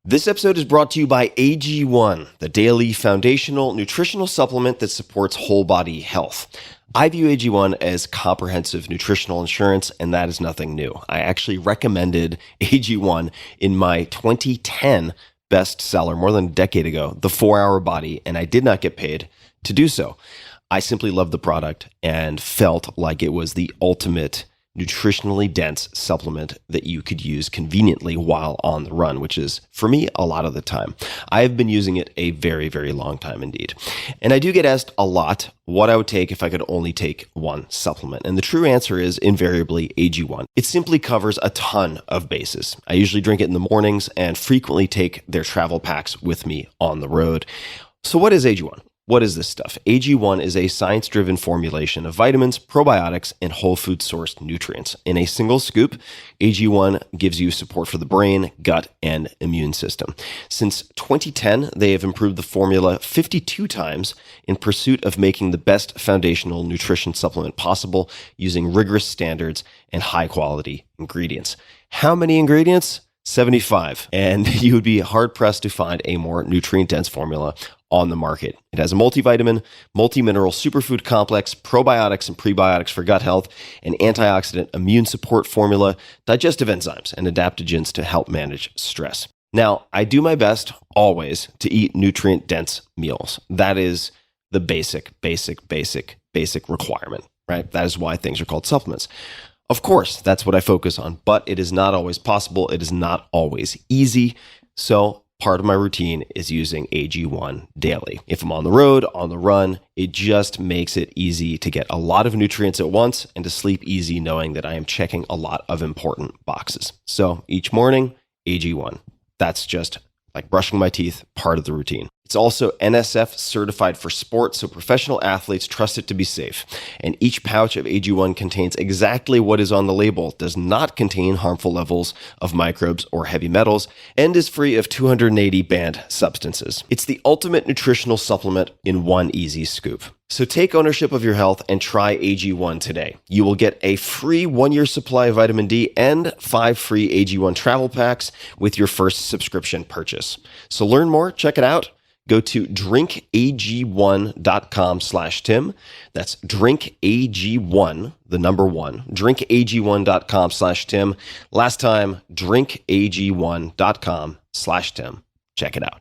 This episode is brought to you by AG1, the daily foundational nutritional supplement that supports whole body health. I view AG1 as comprehensive nutritional insurance, and that is nothing new. I actually recommended AG1 in my 2010 bestseller more than a decade ago, The 4-Hour Body, and I did not get paid to do so. I simply loved the product and felt like it was the ultimate nutritionally dense supplement that you could use conveniently while on the run, which is, for me, a lot of the time. I have been using it a very, very long time indeed. And I do get asked a lot what I would take if I could only take one supplement. And the true answer is invariably AG1. It simply covers a ton of bases. I usually drink it in the mornings and frequently take their travel packs with me on the road. So what is AG1? What is this stuff? AG1 is a science-driven formulation of vitamins, probiotics, and whole food sourced nutrients. In a single scoop, AG1 gives you support for the brain, gut, and immune system. Since 2010, they have improved the formula 52 times in pursuit of making the best foundational nutrition supplement possible using rigorous standards and high-quality ingredients. How many ingredients? 75. And you would be hard-pressed to find a more nutrient-dense formula on the market. It has a multivitamin, multi-mineral superfood complex, probiotics and prebiotics for gut health, an antioxidant immune support formula, digestive enzymes, and adaptogens to help manage stress. Now, I do my best always to eat nutrient-dense meals. That is the basic requirement, right? That is why things are called supplements. Of course, that's what I focus on, but it is not always possible. It is not always easy. So part of my routine is using AG1 daily. If I'm on the road, on the run, it just makes it easy to get a lot of nutrients at once and to sleep easy knowing that I am checking a lot of important boxes. So each morning, AG1. That's just like brushing my teeth, part of the routine. It's also NSF certified for sports, so professional athletes trust it to be safe. And each pouch of AG1 contains exactly what is on the label, does not contain harmful levels of microbes or heavy metals, and is free of 280 banned substances. It's the ultimate nutritional supplement in one easy scoop. So take ownership of your health and try AG1 today. You will get a free 1-year supply of vitamin D and 5 free AG1 travel packs with your first subscription purchase. So learn more, check it out. Go to drinkag1.com/Tim. That's drinkag1, the number 1, drinkag1.com/Tim. Last time, drinkag1.com/Tim. Check it out.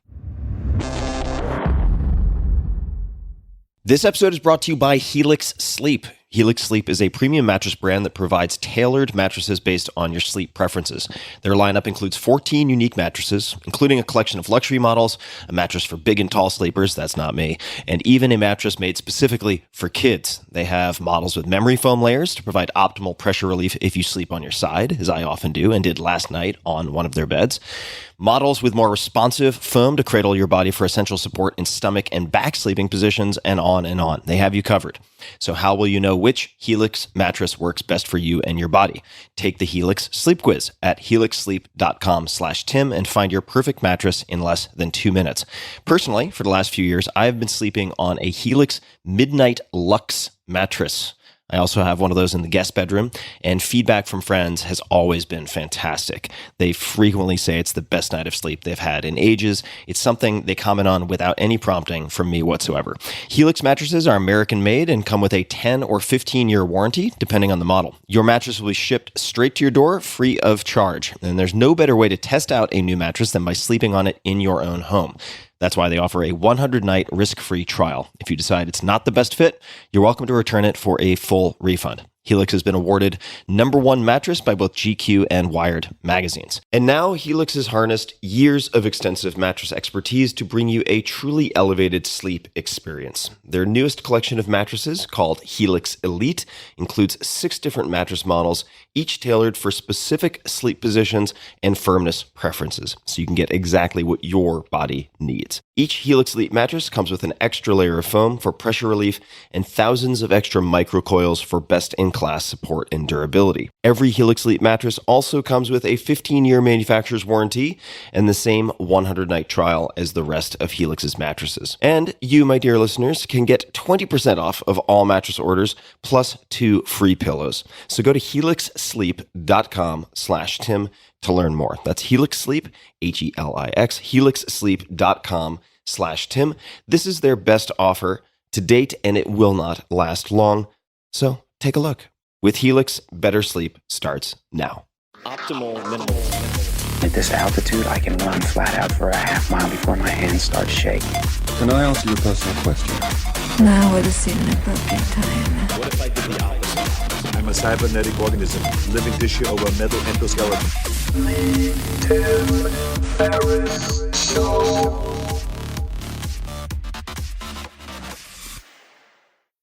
This episode is brought to you by Helix Sleep. Helix Sleep is a premium mattress brand that provides tailored mattresses based on your sleep preferences. Their lineup includes 14 unique mattresses, including a collection of luxury models, a mattress for big and tall sleepers, that's not me, and even a mattress made specifically for kids. They have models with memory foam layers to provide optimal pressure relief if you sleep on your side, as I often do and did last night on one of their beds. Models with more responsive foam to cradle your body for essential support in stomach and back sleeping positions, and on and on. They have you covered. So how will you know which Helix mattress works best for you and your body? Take the Helix Sleep Quiz at helixsleep.com/Tim and find your perfect mattress in less than 2 minutes. Personally, for the last few years, I have been sleeping on a Helix Midnight Luxe mattress. I also have one of those in the guest bedroom, and feedback from friends has always been fantastic. They frequently say it's the best night of sleep they've had in ages. It's something they comment on without any prompting from me whatsoever. Helix mattresses are American-made and come with a 10 or 15-year warranty, depending on the model. Your mattress will be shipped straight to your door, free of charge. And there's no better way to test out a new mattress than by sleeping on it in your own home. That's why they offer a 100-night risk-free trial. If you decide it's not the best fit, you're welcome to return it for a full refund. Helix has been awarded #1 mattress by both GQ and Wired magazines. And now Helix has harnessed years of extensive mattress expertise to bring you a truly elevated sleep experience. Their newest collection of mattresses, called Helix Elite, includes 6 different mattress models, each tailored for specific sleep positions and firmness preferences, so you can get exactly what your body needs. Each Helix Elite mattress comes with an extra layer of foam for pressure relief and thousands of extra microcoils for best-in-class world-class support and durability. Every Helix Sleep mattress also comes with a 15-year manufacturer's warranty and the same 100-night trial as the rest of Helix's mattresses. And you, my dear listeners, can get 20% off of all mattress orders plus 2 free pillows. So go to helixsleep.com/Tim to learn more. That's Helix Sleep, Helix, helixsleep.com/Tim. This is their best offer to date, and it will not last long. So take a look. With Helix, better sleep starts now. Optimal minimal. At this altitude, I can run flat out for a half mile before my hands start shaking. Can I ask you a personal question? Now would seem an appropriate time. What if I did the opposite? I'm a cybernetic organism, living tissue over metal endoskeleton.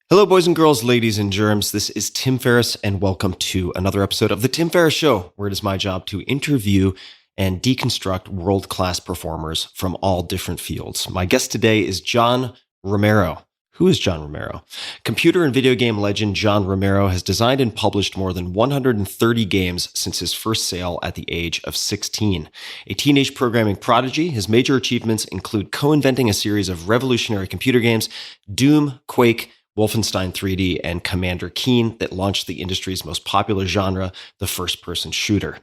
Hello, boys and girls, ladies and germs. This is Tim Ferriss, and welcome to another episode of The Tim Ferriss Show, where it is my job to interview and deconstruct world-class performers from all different fields. My guest today is John Romero. Who is John Romero? Computer and video game legend John Romero has designed and published more than 130 games since his first sale at the age of 16. A teenage programming prodigy, his major achievements include co-inventing a series of revolutionary computer games, Doom, Quake, Wolfenstein 3D, and Commander Keen, that launched the industry's most popular genre, the first-person shooter.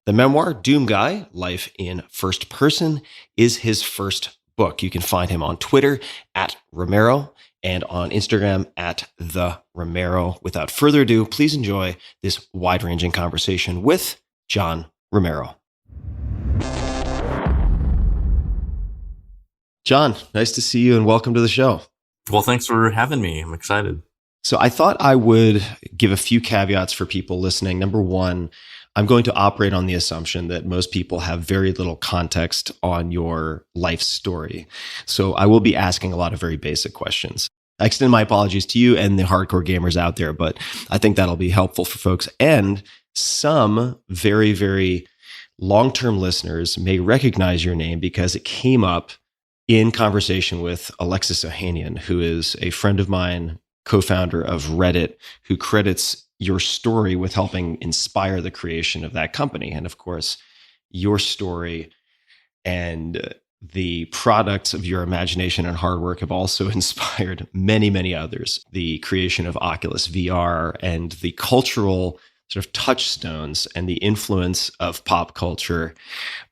The memoir, Doom Guy, Life in First Person, is his first book. You can find him on Twitter at Romero and on Instagram at The Romero. Without further ado, please enjoy this wide-ranging conversation with John Romero. John, nice to see you and welcome to the show. Well, thanks for having me. I'm excited. So I thought I would give a few caveats for people listening. Number one, I'm going to operate on the assumption that most people have very little context on your life story. So I will be asking a lot of very basic questions. I extend my apologies to you and the hardcore gamers out there, but I think that'll be helpful for folks. And some very, very long-term listeners may recognize your name because it came up in conversation with Alexis Ohanian, who is a friend of mine, co-founder of Reddit, who credits your story with helping inspire the creation of that company. And of course, your story and the products of your imagination and hard work have also inspired many, many others. The creation of Oculus VR and the cultural sort of touchstones and the influence of pop culture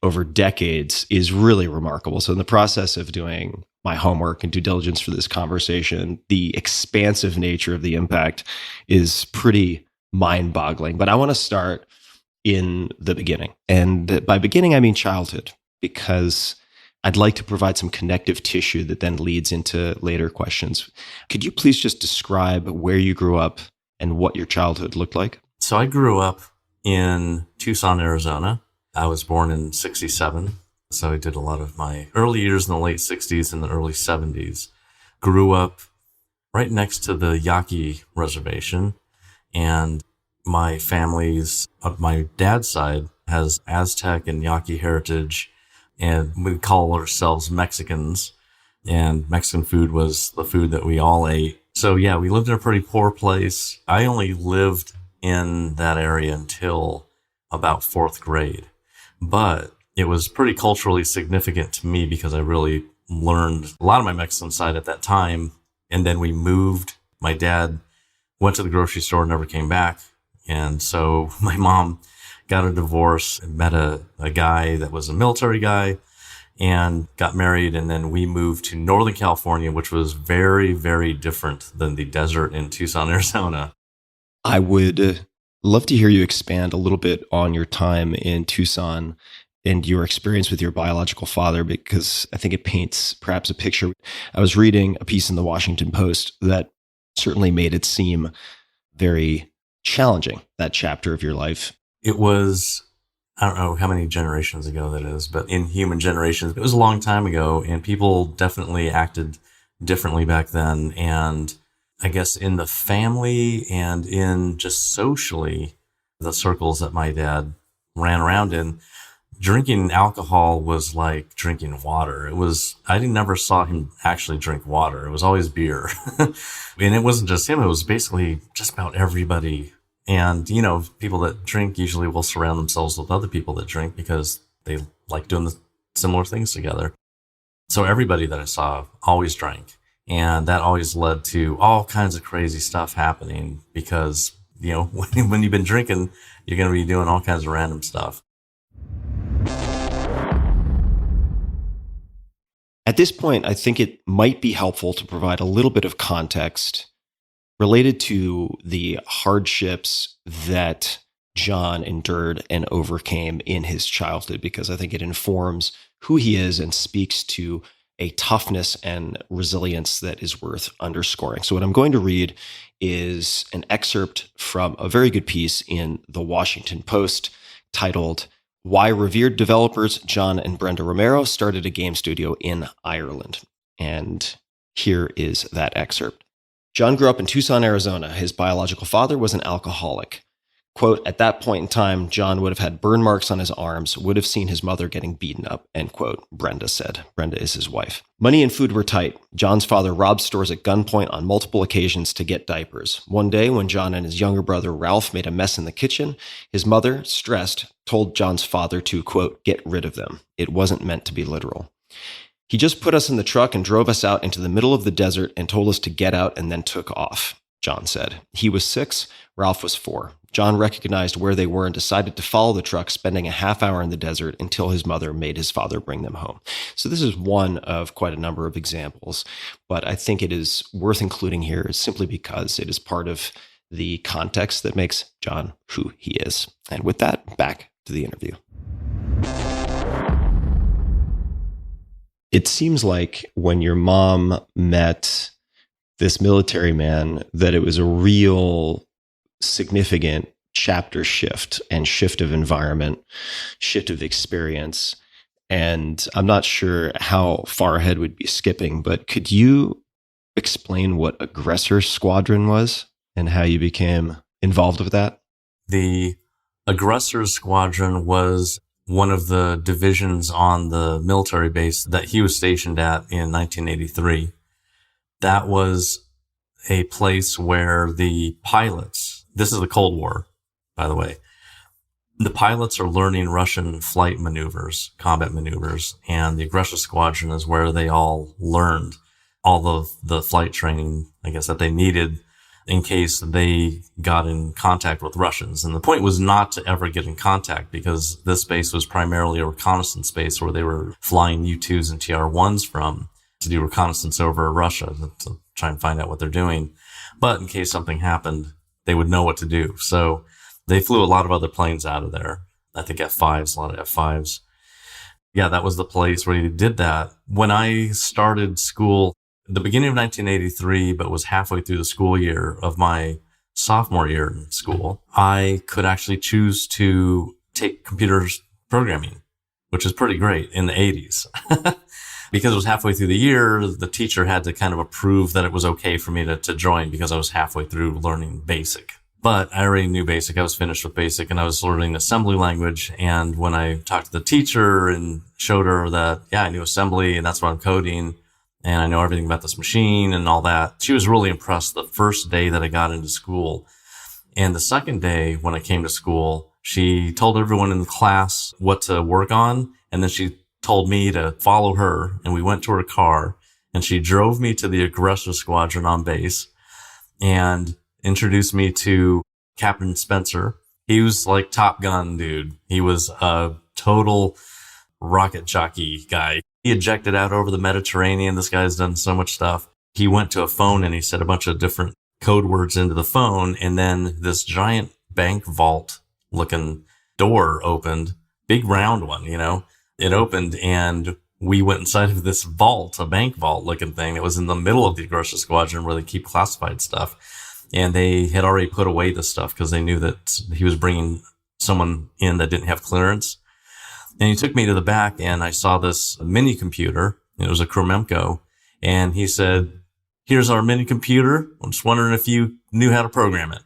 over decades is really remarkable. So in the process of doing my homework and due diligence for this conversation, the expansive nature of the impact is pretty mind-boggling. But I want to start in the beginning. And by beginning, I mean childhood, because I'd like to provide some connective tissue that then leads into later questions. Could you please just describe where you grew up and what your childhood looked like? So I grew up in Tucson, Arizona. I was born in 1967. So I did a lot of my early years in the late 60s and the early 70s. Grew up right next to the Yaqui Reservation. And my family's, my dad's side has Aztec and Yaqui heritage. And we call ourselves Mexicans. And Mexican food was the food that we all ate. So yeah, we lived in a pretty poor place. I only lived in that area until about 4th grade. But it was pretty culturally significant to me because I really learned a lot of my Mexican side at that time. And then we moved. My dad went to the grocery store and never came back. And so my mom got a divorce and met a guy that was a military guy and got married. And then we moved to Northern California, which was very, very different than the desert in Tucson, Arizona. I would love to hear you expand a little bit on your time in Tucson and your experience with your biological father, because I think it paints perhaps a picture. I was reading a piece in the Washington Post that certainly made it seem very challenging, that chapter of your life. It was, I don't know how many generations ago that is, but in human generations, it was a long time ago, and people definitely acted differently back then. And I guess in the family and in just socially, the circles that my dad ran around in, drinking alcohol was like drinking water. I never saw him actually drink water. It was always beer. And it wasn't just him. It was basically just about everybody And, people that drink usually will surround themselves with other people that drink because they like doing the similar things together. So everybody that I saw always drank. And that always led to all kinds of crazy stuff happening because, when you've been drinking, you're going to be doing all kinds of random stuff. At this point, I think it might be helpful to provide a little bit of context related to the hardships that John endured and overcame in his childhood, because I think it informs who he is and speaks to a toughness and resilience that is worth underscoring. So what I'm going to read is an excerpt from a very good piece in the Washington Post titled, "Why Revered Developers John and Brenda Romero Started a Game Studio in Ireland." And here is that excerpt. John grew up in Tucson, Arizona. His biological father was an alcoholic. Quote, "At that point in time, John would have had burn marks on his arms, would have seen his mother getting beaten up," end quote, Brenda said. Brenda is his wife. "Money and food were tight. John's father robbed stores at gunpoint on multiple occasions to get diapers. One day, when John and his younger brother Ralph made a mess in the kitchen, his mother, stressed, told John's father to, quote, get rid of them. It wasn't meant to be literal. He just put us in the truck and drove us out into the middle of the desert and told us to get out and then took off," John said. He was 6, Ralph was 4. John recognized where they were and decided to follow the truck, spending a half hour in the desert until his mother made his father bring them home. So this is one of quite a number of examples, but I think it is worth including here simply because it is part of the context that makes John who he is. And with that, back to the interview. It seems like when your mom met this military man that it was a real significant chapter shift and shift of environment, shift of experience. And I'm not sure how far ahead we'd be skipping, but could you explain what Aggressor Squadron was and how you became involved with that? The Aggressor Squadron was one of the divisions on the military base that he was stationed at in 1983. That was a place where the pilots, this is the Cold War, by the way, the pilots are learning Russian flight maneuvers, combat maneuvers, and the Aggressor Squadron is where they all learned all of the flight training, I guess, that they needed in case they got in contact with Russians. And the point was not to ever get in contact because this base was primarily a reconnaissance base where they were flying U-2s and TR-1s from to do reconnaissance over Russia to try and find out what they're doing. But in case something happened, they would know what to do. So they flew a lot of other planes out of there. I think F-5s, a lot of F-5s. Yeah, that was the place where they did that. When I started school, the beginning of 1983, but was halfway through the school year of my sophomore year in school, I could actually choose to take computer programming, which is pretty great in the 80s. Because it was halfway through the year, the teacher had to kind of approve that it was okay for me to join because I was halfway through learning BASIC. But I already knew BASIC. I was finished with BASIC and I was learning assembly language. And when I talked to the teacher and showed her that, yeah, I knew assembly and that's what I'm coding and I know everything about this machine and all that, she was really impressed the first day that I got into school. And the second day when I came to school, she told everyone in the class what to work on. And then she told me to follow her, and we went to her car, and she drove me to the Aggressor Squadron on base and introduced me to Captain Spencer. He was like Top Gun, dude. He was a total rocket jockey guy. He ejected out over the Mediterranean. This guy's done so much stuff. He went to a phone and he said a bunch of different code words into the phone, and then this giant bank vault looking door opened, big round one, you know. It opened and we went inside of this vault, a bank vault looking thing that was in the middle of the Aggressor Squadron where they keep classified stuff. And they had already put away this stuff because they knew that he was bringing someone in that didn't have clearance. And he took me to the back and I saw this mini computer. It was a Kromemco. And he said, here's our mini computer. I'm just wondering if you knew how to program it.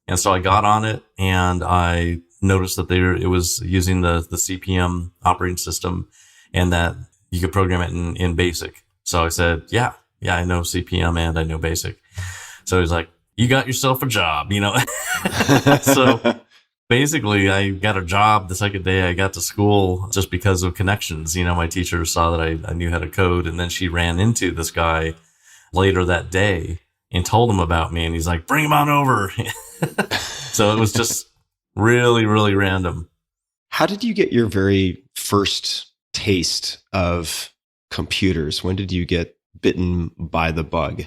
And so I got on it and I noticed that it was using the CPM operating system and that you could program it in BASIC. So I said, yeah, I know CPM and I know BASIC. So he's like, you got yourself a job, So basically, I got a job the second day I got to school just because of connections. My teacher saw that I knew how to code, and then she ran into this guy later that day and told him about me, and he's like, bring him on over. So it was just really, really random. How did you get your very first taste of computers? When did you get bitten by the bug,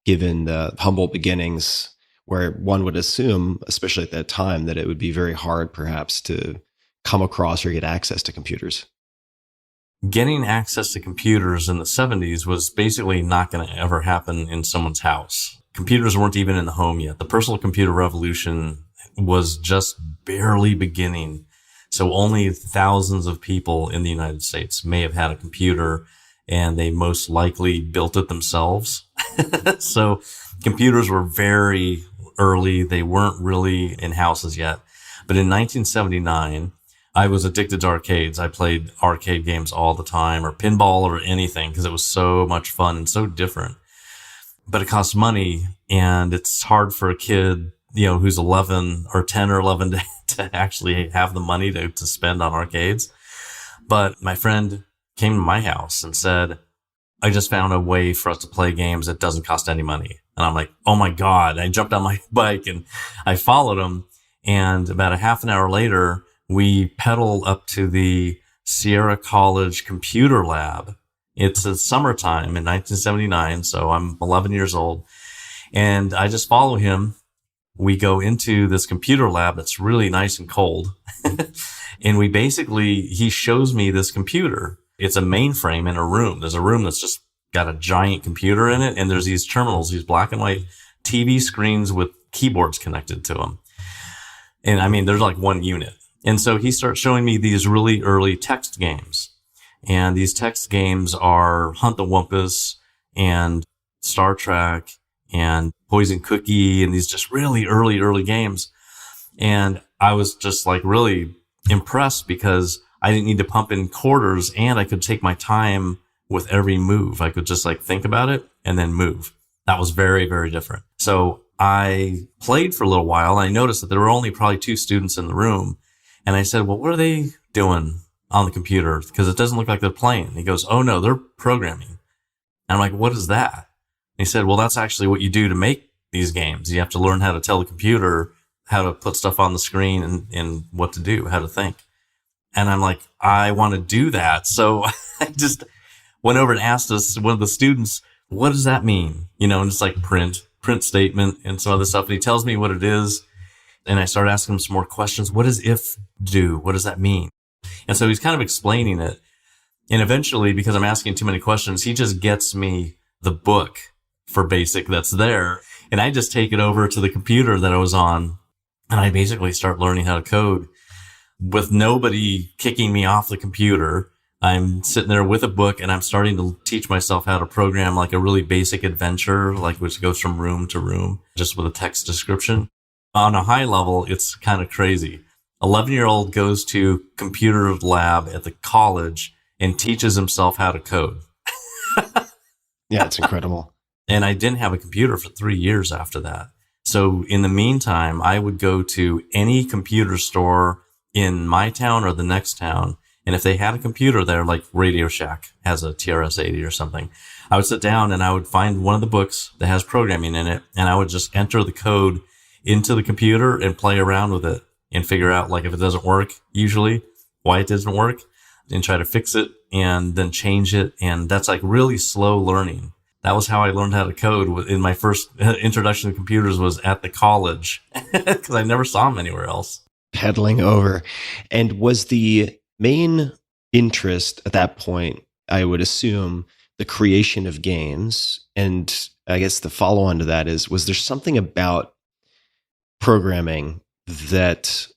given the humble beginnings, where one would assume, especially at that time, that it would be very hard perhaps to come across or get access to computers? Getting access to computers in the 70s was basically not going to ever happen in someone's house. Computers weren't even in the home yet. The personal computer revolution was just barely beginning. So only thousands of people in the United States may have had a computer, and they most likely built it themselves. So computers were very early. They weren't really in houses yet. But in 1979, I was addicted to arcades. I played arcade games all the time, or pinball or anything, because it was so much fun and so different. But it costs money, and it's hard for a kid, who's 11 or 10 or 11 to actually have the money to spend on arcades. But my friend came to my house and said, I just found a way for us to play games that doesn't cost any money. And I'm like, oh my God. I jumped on my bike and I followed him. And about a half an hour later, we pedaled up to the Sierra College computer lab. It's the summertime in 1979. So I'm 11 years old, and I just follow him. We go into this computer lab that's really nice and cold. And he shows me this computer. It's a mainframe in a room. There's a room that's just got a giant computer in it. And there's these terminals, these black and white TV screens with keyboards connected to them. And I mean, there's like one unit. And so he starts showing me these really early text games. And these text games are Hunt the Wumpus and Star Trek and Poison Cookie, and these just really early games. And I was just like really impressed because I didn't need to pump in quarters, and I could take my time with every move. I could just like think about it and then move. That was very, very different. So I played for a little while, and I noticed that there were only probably 2 students in the room. And I said, well, what are they doing on the computer? Because it doesn't look like they're playing. He goes, oh no, they're programming. And I'm like, what is that? And he said, well, that's actually what you do to make these games. You have to learn how to tell the computer how to put stuff on the screen and what to do, how to think. And I'm like, I want to do that. So I just went over and asked one of the students, what does that mean? And just like print statement and some other stuff. And he tells me what it is. And I started asking him some more questions. What does if do? What does that mean? And so he's kind of explaining it. And eventually, because I'm asking too many questions, he just gets me the book for BASIC that's there. And I just take it over to the computer that I was on. And I basically start learning how to code with nobody kicking me off the computer. I'm sitting there with a book, and I'm starting to teach myself how to program like a really basic adventure, like which goes from room to room, just with a text description. On a high level, it's kind of crazy. 11-year-old goes to computer lab at the college and teaches himself how to code. Yeah, it's incredible. And I didn't have a computer for 3 years after that. So in the meantime, I would go to any computer store in my town or the next town. And if they had a computer there, like Radio Shack has a TRS-80 or something, I would sit down and I would find one of the books that has programming in it. And I would just enter the code into the computer and play around with it and figure out, like, if it doesn't work, usually why it doesn't work, and try to fix it and then change it. And that's like really slow learning. That was how I learned how to code. In my first introduction to computers was at the college because I never saw them anywhere else. Pedaling over. And was the main interest at that point, I would assume, the creation of games? And I guess the follow on to that is, was there something about programming that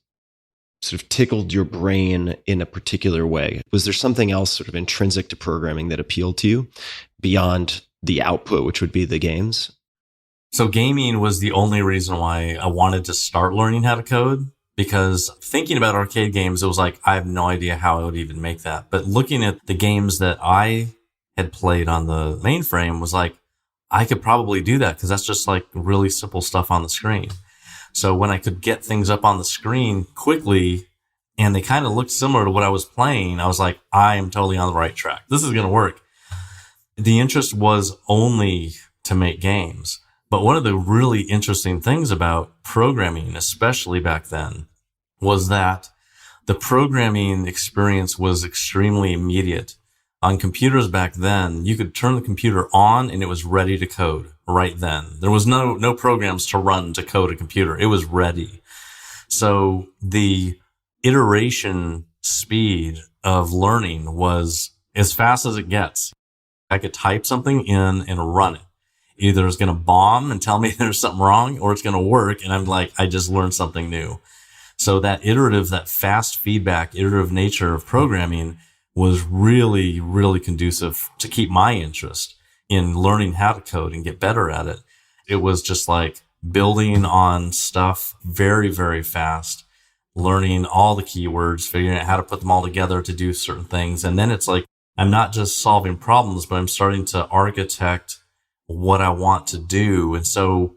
sort of tickled your brain in a particular way? Was there something else sort of intrinsic to programming that appealed to you beyond the output, which would be the games? So gaming was the only reason why I wanted to start learning how to code, because thinking about arcade games, it was like, I have no idea how I would even make that. But looking at the games that I had played on the mainframe was like, I could probably do that because that's just like really simple stuff on the screen. So when I could get things up on the screen quickly and they kind of looked similar to what I was playing, I was like, I am totally on the right track. This is going to work. The interest was only to make games. But one of the really interesting things about programming, especially back then, was that the programming experience was extremely immediate. On computers back then, you could turn the computer on and it was ready to code right then. There was no programs to run to code a computer. It was ready. So the iteration speed of learning was as fast as it gets. I could type something in and run it. Either it's going to bomb and tell me there's something wrong, or it's going to work and I'm like, I just learned something new. So that that fast feedback, iterative nature of programming was really, really conducive to keep my interest in learning how to code and get better at it. It was just like building on stuff very, very fast, learning all the keywords, figuring out how to put them all together to do certain things. And then it's like, I'm not just solving problems, but I'm starting to architect what I want to do. And so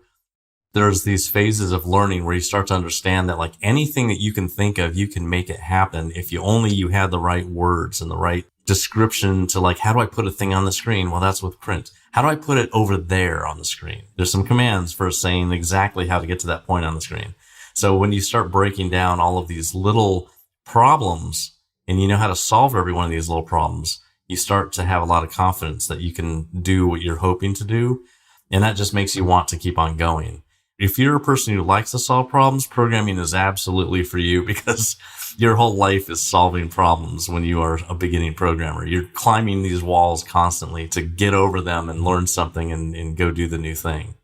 there's these phases of learning where you start to understand that like anything that you can think of, you can make it happen if you had the right words and the right description to like, how do I put a thing on the screen? Well, that's with print. How do I put it over there on the screen? There's some commands for saying exactly how to get to that point on the screen. So when you start breaking down all of these little problems and you know how to solve every one of these little problems, you start to have a lot of confidence that you can do what you're hoping to do. And that just makes you want to keep on going. If you're a person who likes to solve problems, programming is absolutely for you because your whole life is solving problems when you are a beginning programmer. You're climbing these walls constantly to get over them and learn something and go do the new thing.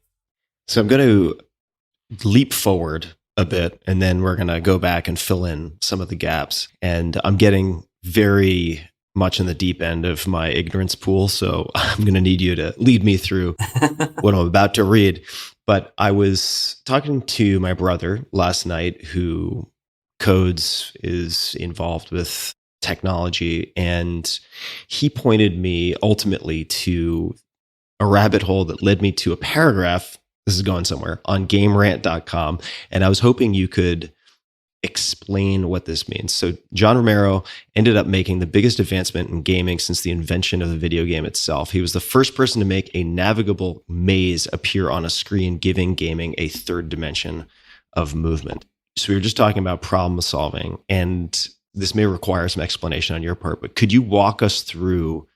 So I'm going to leap forward a bit, and then we're going to go back and fill in some of the gaps. And I'm getting very much in the deep end of my ignorance pool, so I'm going to need you to lead me through what I'm about to read. But I was talking to my brother last night who is involved with technology, and he pointed me ultimately to a rabbit hole that led me to a paragraph, this is going somewhere, on GameRant.com, and I was hoping you could explain what this means. So John Romero ended up making the biggest advancement in gaming since the invention of the video game itself. He was the first person to make a navigable maze appear on a screen, giving gaming a third dimension of movement. So we were just talking about problem solving, and this may require some explanation on your part, but could you walk us through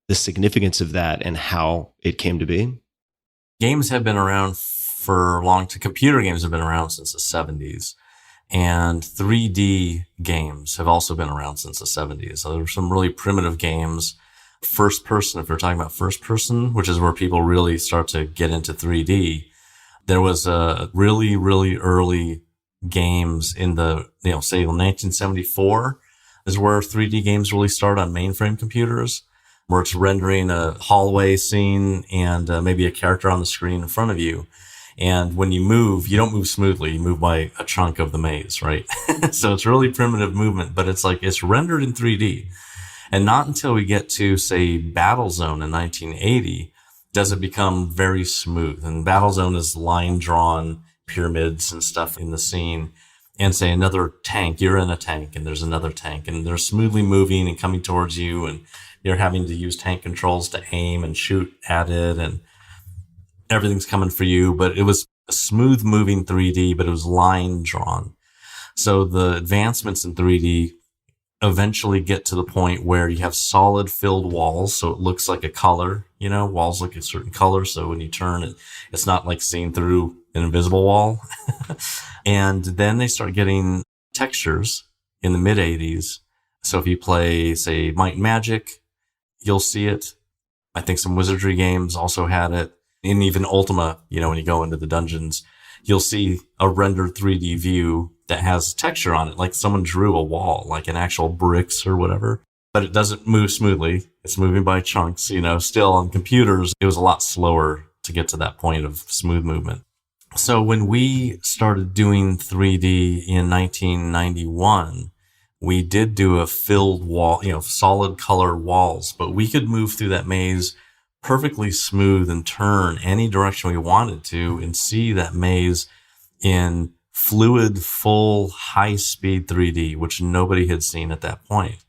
the significance of that and how it came to be? Games have been around for computer games have been around since the 70s. And 3D games have also been around since the 70s. So there were some really primitive games. First person, if we're talking about first person, which is where people really start to get into 3D, there was a really, really early games in the, say 1974 is where 3D games really start on mainframe computers, where it's rendering a hallway scene and maybe a character on the screen in front of you. And when you move, you don't move smoothly. You move by a chunk of the maze, right? So it's really primitive movement, but it's like it's rendered in 3D. And not until we get to, say, Battlezone in 1980 does it become very smooth. And Battlezone is line-drawn pyramids and stuff in the scene. And say another tank, you're in a tank and there's another tank and they're smoothly moving and coming towards you. And you're having to use tank controls to aim and shoot at it. And everything's coming for you, but it was a smooth moving 3D, but it was line drawn. So the advancements in 3D eventually get to the point where you have solid filled walls. So it looks like a color, walls look a certain color. So when you turn it, it's not like seeing through an invisible wall. And then they start getting textures in the mid 80s. So if you play, say, Might and Magic, you'll see it. I think some wizardry games also had it. And even Ultima, when you go into the dungeons, you'll see a rendered 3D view that has texture on it, like someone drew a wall, like an actual bricks or whatever. But it doesn't move smoothly. It's moving by chunks, Still on computers, it was a lot slower to get to that point of smooth movement. So when we started doing 3D in 1991, we did do a filled wall, solid color walls, but we could move through that maze perfectly smooth and turn any direction we wanted to and see that maze in fluid, full, high-speed 3D, which nobody had seen at that point.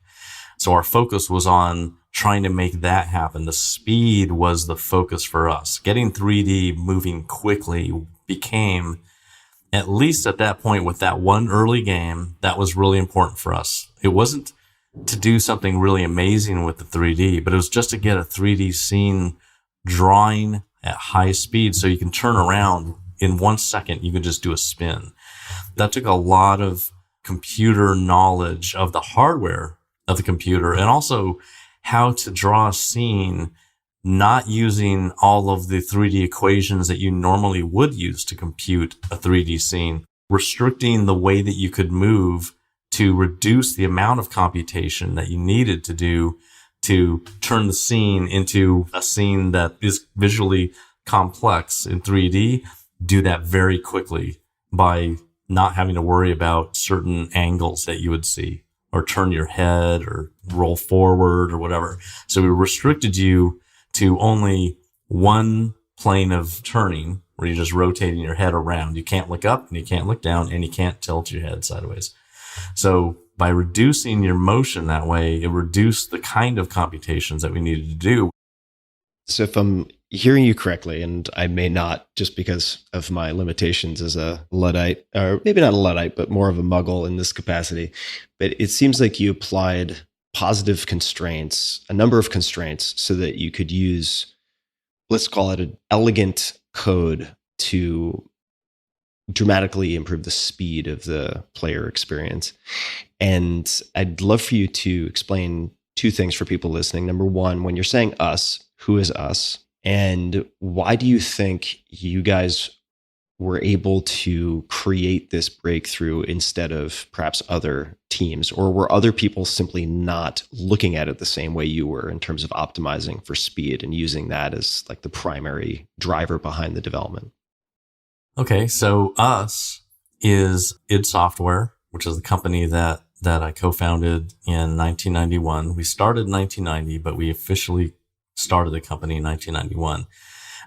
So our focus was on trying to make that happen. The speed was the focus for us. Getting 3D moving quickly became, at least at that point with that one early game, that was really important for us. It wasn't to do something really amazing with the 3D, but it was just to get a 3D scene drawing at high speed so you can turn around in 1 second. You can just do a spin. That took a lot of computer knowledge of the hardware of the computer and also how to draw a scene not using all of the 3D equations that you normally would use to compute a 3D scene, restricting the way that you could move to reduce the amount of computation that you needed to do to turn the scene into a scene that is visually complex in 3D, do that very quickly by not having to worry about certain angles that you would see or turn your head or roll forward or whatever. So we restricted you to only one plane of turning where you're just rotating your head around. You can't look up and you can't look down and you can't tilt your head sideways. So by reducing your motion that way, it reduced the kind of computations that we needed to do. So if I'm hearing you correctly, and I may not just because of my limitations as a Luddite, or maybe not a Luddite, but more of a muggle in this capacity, but it seems like you applied positive constraints, a number of constraints, so that you could use, let's call it an elegant code to dramatically improve the speed of the player experience. And I'd love for you to explain two things for people listening. Number one, when you're saying us, who is us? And why do you think you guys were able to create this breakthrough instead of perhaps other teams? Or were other people simply not looking at it the same way you were in terms of optimizing for speed and using that as like the primary driver behind the development? Okay, so us is id Software, which is the company that I co-founded in 1991. We started in 1990, but we officially started the company in 1991.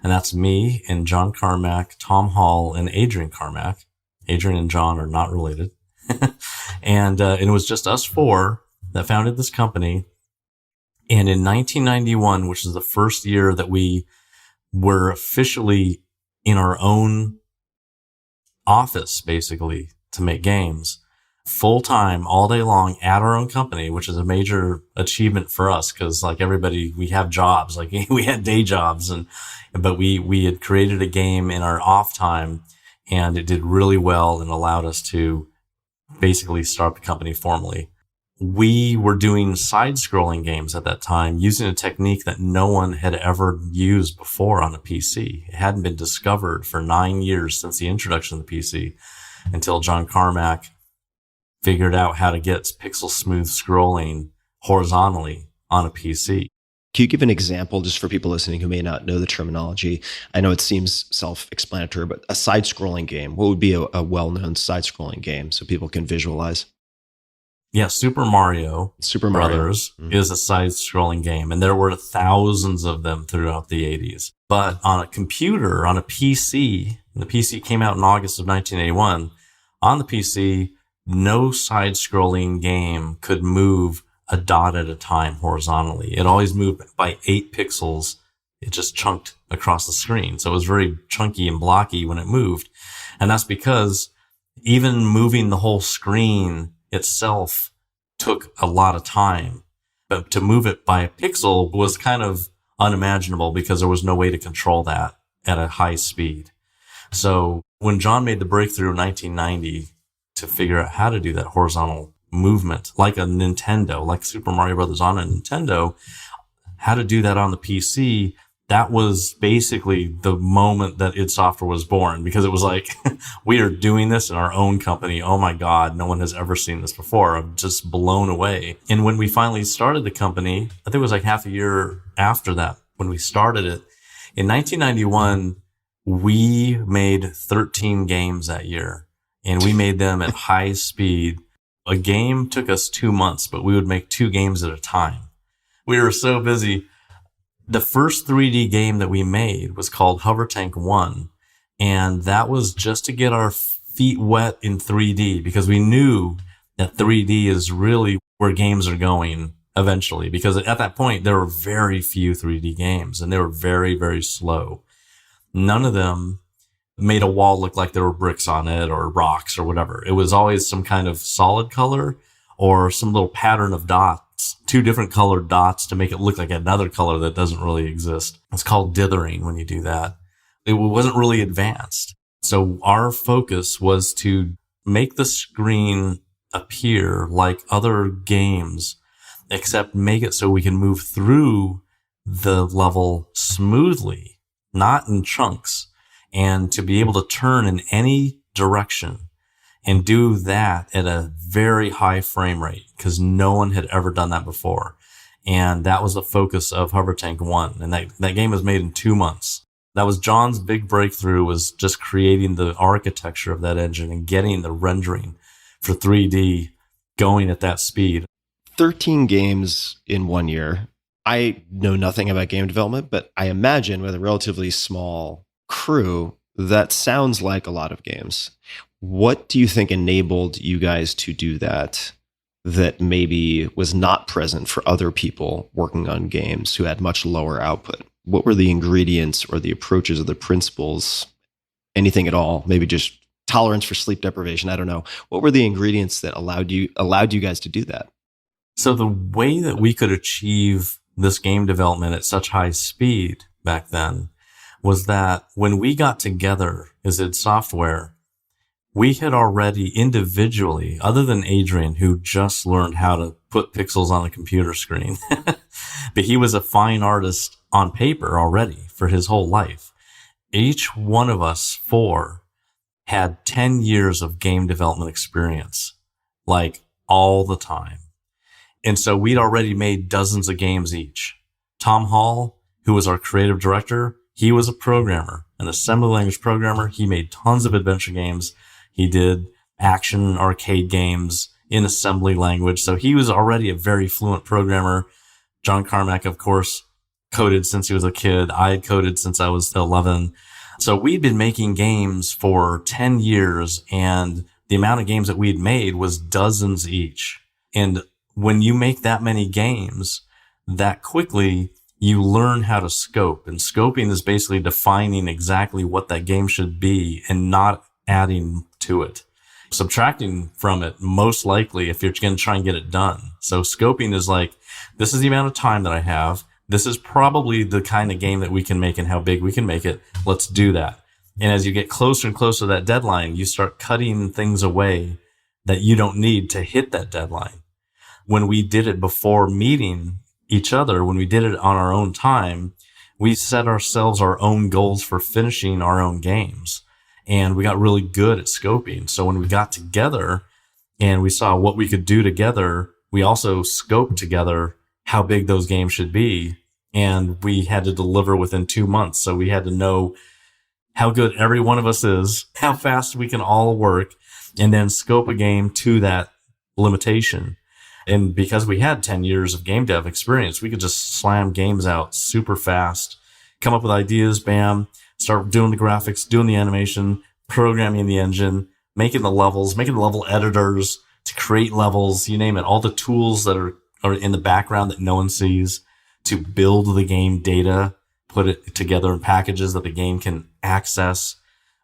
And that's me and John Carmack, Tom Hall, and Adrian Carmack. Adrian and John are not related. And it was just us four that founded this company. And in 1991, which is the first year that we were officially in our own office, basically, to make games, full-time, all day long at our own company, which is a major achievement for us because, like everybody, we have jobs. Like we had day jobs, but we had created a game in our off time, and it did really well and allowed us to basically start the company formally. We were doing side-scrolling games at that time using a technique that no one had ever used before on a PC. It hadn't been discovered for 9 years since the introduction of the PC until John Carmack figured out how to get pixel smooth scrolling horizontally on a PC. Can you give an example just for people listening who may not know the terminology? I know it seems self-explanatory, but a side-scrolling game, what would be a well-known side-scrolling game so people can visualize? Yeah, Super Mario Brothers is a side-scrolling game, and there were thousands of them throughout the 80s. But on a computer, on a PC, and the PC came out in August of 1981, on the PC, no side-scrolling game could move a dot at a time horizontally. It always moved by 8 pixels. It just chunked across the screen. So it was very chunky and blocky when it moved. And that's because even moving the whole screen itself took a lot of time. But to move it by a pixel was kind of unimaginable because there was no way to control that at a high speed. So when John made the breakthrough in 1990 to figure out how to do that horizontal movement, like a Nintendo, like Super Mario Brothers on a Nintendo, how to do that on the PC, that was basically the moment that id Software was born, because it was like, we are doing this in our own company. Oh my God, no one has ever seen this before. I'm just blown away. And when we finally started the company, I think it was like half a year after that, when we started it, in 1991, we made 13 games that year, and we made them at high speed. A game took us 2 months, but we would make 2 games at a time. We were so busy The first 3D game that we made was called Hover Tank 1. And that was just to get our feet wet in 3D, because we knew that 3D is really where games are going eventually. Because at that point, there were very few 3D games, and they were very, very slow. None of them made a wall look like there were bricks on it or rocks or whatever. It was always some kind of solid color or some little pattern of dots, 2 different colored dots to make it look like another color that doesn't really exist. It's called dithering when you do that. It wasn't really advanced. So our focus was to make the screen appear like other games, except make it so we can move through the level smoothly, not in chunks, and to be able to turn in any direction and do that at a very high frame rate, because no one had ever done that before. And that was the focus of Hover Tank 1. And that game was made in 2 months. That was John's big breakthrough, was just creating the architecture of that engine and getting the rendering for 3D going at that speed. 13 games in 1 year. I know nothing about game development, but I imagine with a relatively small crew, that sounds like a lot of games. What do you think enabled you guys to do that maybe was not present for other people working on games who had much lower output? What were the ingredients or the approaches or the principles, anything at all? Maybe just tolerance for sleep deprivation. I don't know. What were the ingredients that allowed you guys to do that? So the way that we could achieve this game development at such high speed back then was that when we got together as id Software, we had already individually, other than Adrian, who just learned how to put pixels on a computer screen, but he was a fine artist on paper already for his whole life. Each one of us 4 had 10 years of game development experience, like all the time. And so we'd already made dozens of games each. Tom Hall, who was our creative director, he was a programmer, an assembly language programmer. He made tons of adventure games. He did action arcade games in assembly language. So he was already a very fluent programmer. John Carmack, of course, coded since he was a kid. I had coded since I was 11. So we'd been making games for 10 years, and the amount of games that we'd made was dozens each. And when you make that many games that quickly, you learn how to scope. And scoping is basically defining exactly what that game should be and not adding to it. Subtracting from it, most likely, if you're going to try and get it done. So scoping is like, this is the amount of time that I have. This is probably the kind of game that we can make and how big we can make it. Let's do that. And as you get closer and closer to that deadline, you start cutting things away that you don't need to hit that deadline. When we did it before meeting each other, when we did it on our own time, we set ourselves our own goals for finishing our own games. And we got really good at scoping. So when we got together and we saw what we could do together, we also scoped together how big those games should be. And we had to deliver within 2 months. So we had to know how good every one of us is, how fast we can all work, and then scope a game to that limitation. And because we had 10 years of game dev experience, we could just slam games out super fast, come up with ideas, bam, start doing the graphics, doing the animation, programming the engine, making the levels, making the level editors to create levels, you name it, all the tools that are in the background that no one sees, to build the game data, put it together in packages that the game can access.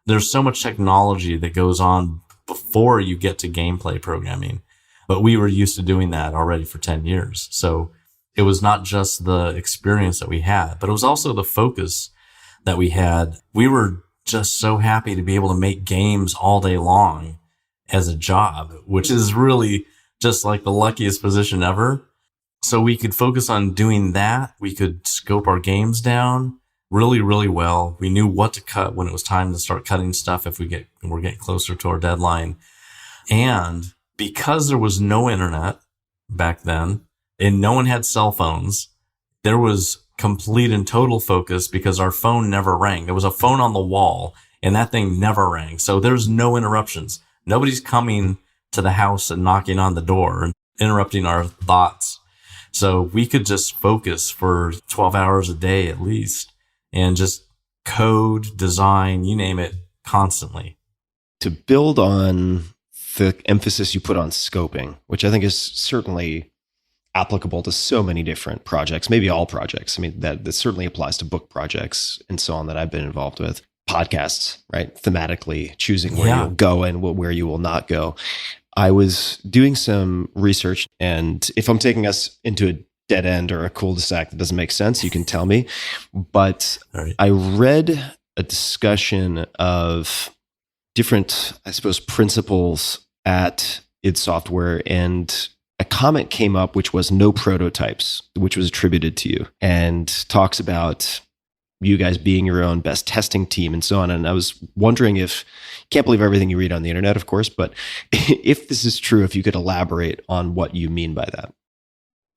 There's so much technology that goes on before you get to gameplay programming. But we were used to doing that already for 10 years. So it was not just the experience that we had, but it was also the focus that we had. We were just so happy to be able to make games all day long as a job, which is really just like the luckiest position ever. So we could focus on doing that. We could scope our games down really, really well. We knew what to cut when it was time to start cutting stuff if we're getting closer to our deadline. And because there was no internet back then and no one had cell phones, there was complete and total focus because our phone never rang. There was a phone on the wall and that thing never rang. So there's no interruptions. Nobody's coming to the house and knocking on the door and interrupting our thoughts. So we could just focus for 12 hours a day at least and just code, design, you name it, constantly. To build on the emphasis you put on scoping, which I think is certainly applicable to so many different projects, maybe all projects. I mean, that certainly applies to book projects and so on that I've been involved with. Podcasts, right? Thematically choosing where you'll go and where you will not go. I was doing some research, and if I'm taking us into a dead end or a cul-de-sac that doesn't make sense, you can tell me. But right. I read a discussion of different, I suppose, principles at id Software, and a comment came up which was no prototypes, which was attributed to you, and talks about you guys being your own best testing team and so on. And I was wondering if, can't believe everything you read on the internet, of course, but if this is true, if you could elaborate on what you mean by that.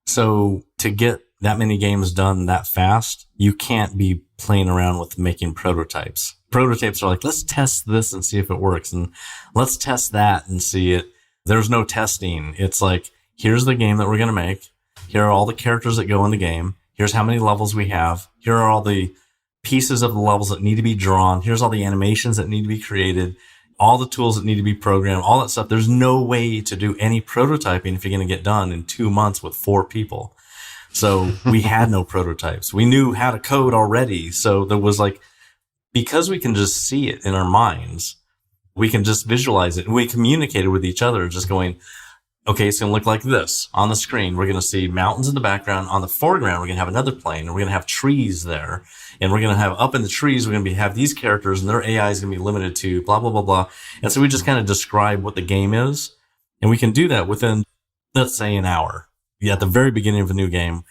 So to get that many games done that fast, you can't be playing around with making prototypes. Prototypes are like, let's test this and see if it works. And let's test that and see it. There's no testing. It's like, here's the game that we're going to make. Here are all the characters that go in the game. Here's how many levels we have. Here are all the pieces of the levels that need to be drawn. Here's all the animations that need to be created, all the tools that need to be programmed, all that stuff. There's no way to do any prototyping if you're going to get done in 2 months with 4 people. So we had no prototypes. We knew how to code already. So there was like, because we can just see it in our minds, we can just visualize it. And we communicated with each other just going, okay, it's going to look like this on the screen. We're going to see mountains in the background. On the foreground, we're going to have another plane, and we're going to have trees there. And we're going to have up in the trees, we're going to have these characters, and their AI is going to be limited to blah, blah, blah, blah. And so we just kind of describe what the game is. And we can do that within, let's say, an hour. At the very beginning of a new game.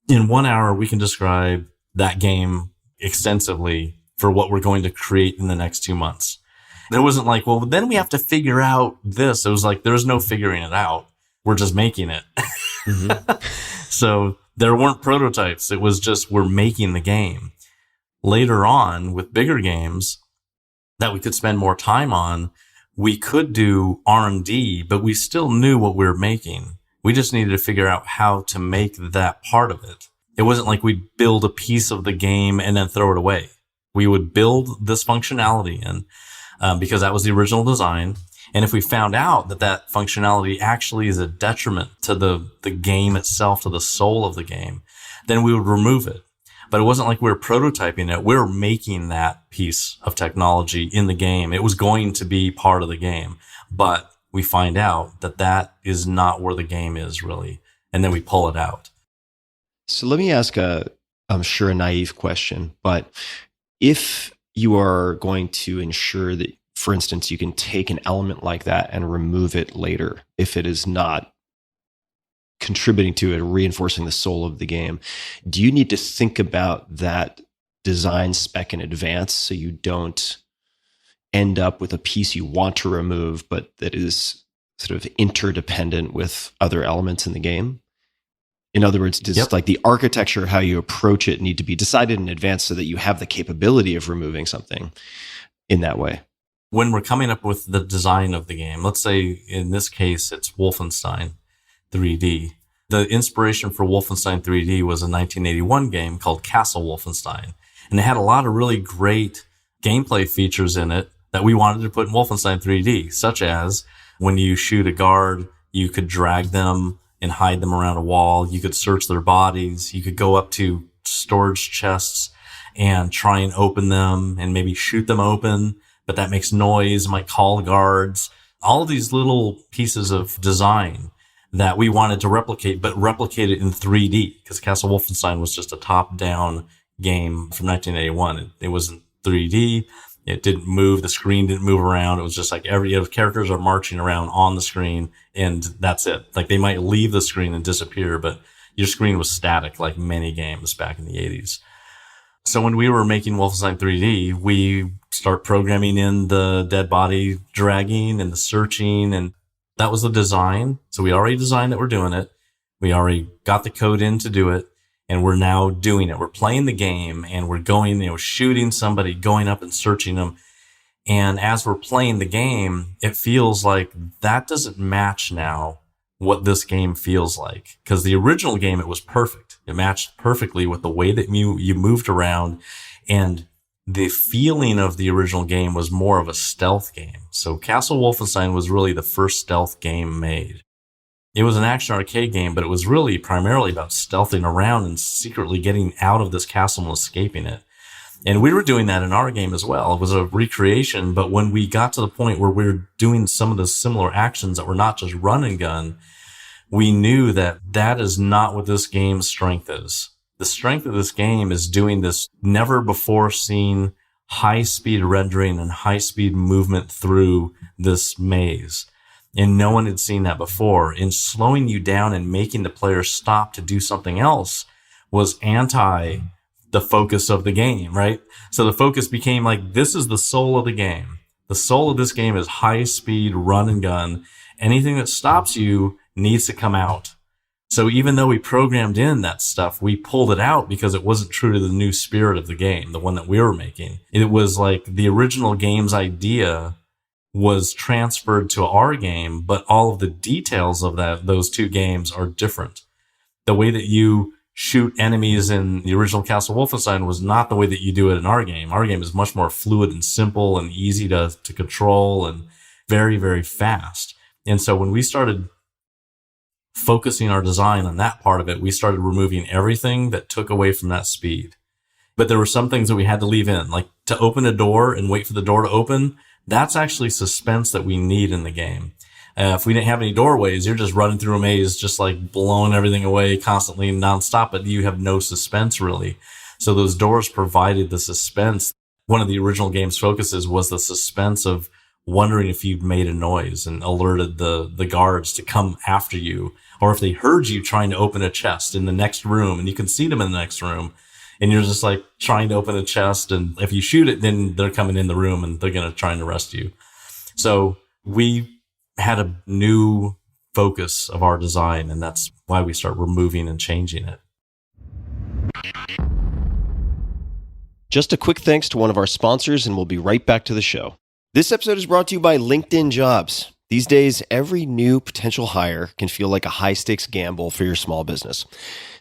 In 1 hour, we can describe that game extensively for what we're going to create in the next 2 months. There wasn't like, well, then we have to figure out this. It was like, there's no figuring it out. We're just making it. Mm-hmm. So there weren't prototypes. It was just, we're making the game. Later on, with bigger games that we could spend more time on, we could do R&D, but we still knew what we were making. We just needed to figure out how to make that part of it. It wasn't like we'd build a piece of the game and then throw it away. We would build this functionality in, because that was the original design. And if we found out that that functionality actually is a detriment to the game itself, to the soul of the game, then we would remove it. But it wasn't like we were prototyping it. We were making that piece of technology in the game. It was going to be part of the game. But we find out that that is not where the game is really. And then we pull it out. So let me ask I'm sure, a naive question, but if you are going to ensure that, for instance, you can take an element like that and remove it later, if it is not contributing to it or reinforcing the soul of the game, do you need to think about that design spec in advance so you don't end up with a piece you want to remove, but that is sort of interdependent with other elements in the game? In other words, does like the architecture, how you approach it, need to be decided in advance so that you have the capability of removing something in that way? When we're coming up with the design of the game, let's say in this case, it's Wolfenstein 3D. The inspiration for Wolfenstein 3D was a 1981 game called Castle Wolfenstein. And it had a lot of really great gameplay features in it that we wanted to put in Wolfenstein 3D, such as when you shoot a guard, you could drag them and hide them around a wall. You could search their bodies. You could go up to storage chests and try and open them and maybe shoot them open, but that makes noise, might call guards. All of these little pieces of design that we wanted to replicate, but replicate it in 3D, because Castle Wolfenstein was just a top-down game from 1981. It wasn't 3D. It didn't move. The screen didn't move around. It was just like characters are marching around on the screen, and that's it. Like they might leave the screen and disappear, but your screen was static like many games back in the 80s. So when we were making Wolfenstein 3D, we start programming in the dead body dragging and the searching, and that was the design. So we already designed that we're doing it. We already got the code in to do it. And we're now doing it. We're playing the game and we're going, shooting somebody, going up and searching them. And as we're playing the game, it feels like that doesn't match now what this game feels like. Because the original game, it was perfect. It matched perfectly with the way that you moved around, and the feeling of the original game was more of a stealth game. So Castle Wolfenstein was really the first stealth game made. It was an action arcade game, but it was really primarily about stealthing around and secretly getting out of this castle and escaping it. And we were doing that in our game as well. It was a recreation, but when we got to the point where we were doing some of the similar actions that were not just run and gun, we knew that that is not what this game's strength is. The strength of this game is doing this never before seen high speed rendering and high speed movement through this maze. And no one had seen that before. And slowing you down and making the player stop to do something else was anti the focus of the game, right? So the focus became like, this is the soul of the game. The soul of this game is high speed run and gun. Anything that stops you needs to come out. So even though we programmed in that stuff, we pulled it out because it wasn't true to the new spirit of the game, the one that we were making. It was like the original game's idea was transferred to our game, but all of the details of those two games are different. The way that you shoot enemies in the original Castle Wolfenstein was not the way that you do it in our game. Our game is much more fluid and simple and easy to control and very, very fast. And so when we started focusing our design on that part of it, we started removing everything that took away from that speed. But there were some things that we had to leave in, like to open a door and wait for the door to open. That's actually suspense that we need in the game. If we didn't have any doorways, you're just running through a maze, just like blowing everything away constantly and nonstop, but you have no suspense really. So those doors provided the suspense. One of the original game's focuses was the suspense of wondering if you'd made a noise and alerted the guards to come after you, or if they heard you trying to open a chest in the next room and you can see them in the next room and you're just like trying to open a chest, and if you shoot it, then they're coming in the room and they're going to try and arrest you. So we had a new focus of our design, and that's why we start removing and changing it. Just a quick thanks to one of our sponsors, and we'll be right back to the show. This episode is brought to you by LinkedIn Jobs. These days, every new potential hire can feel like a high-stakes gamble for your small business.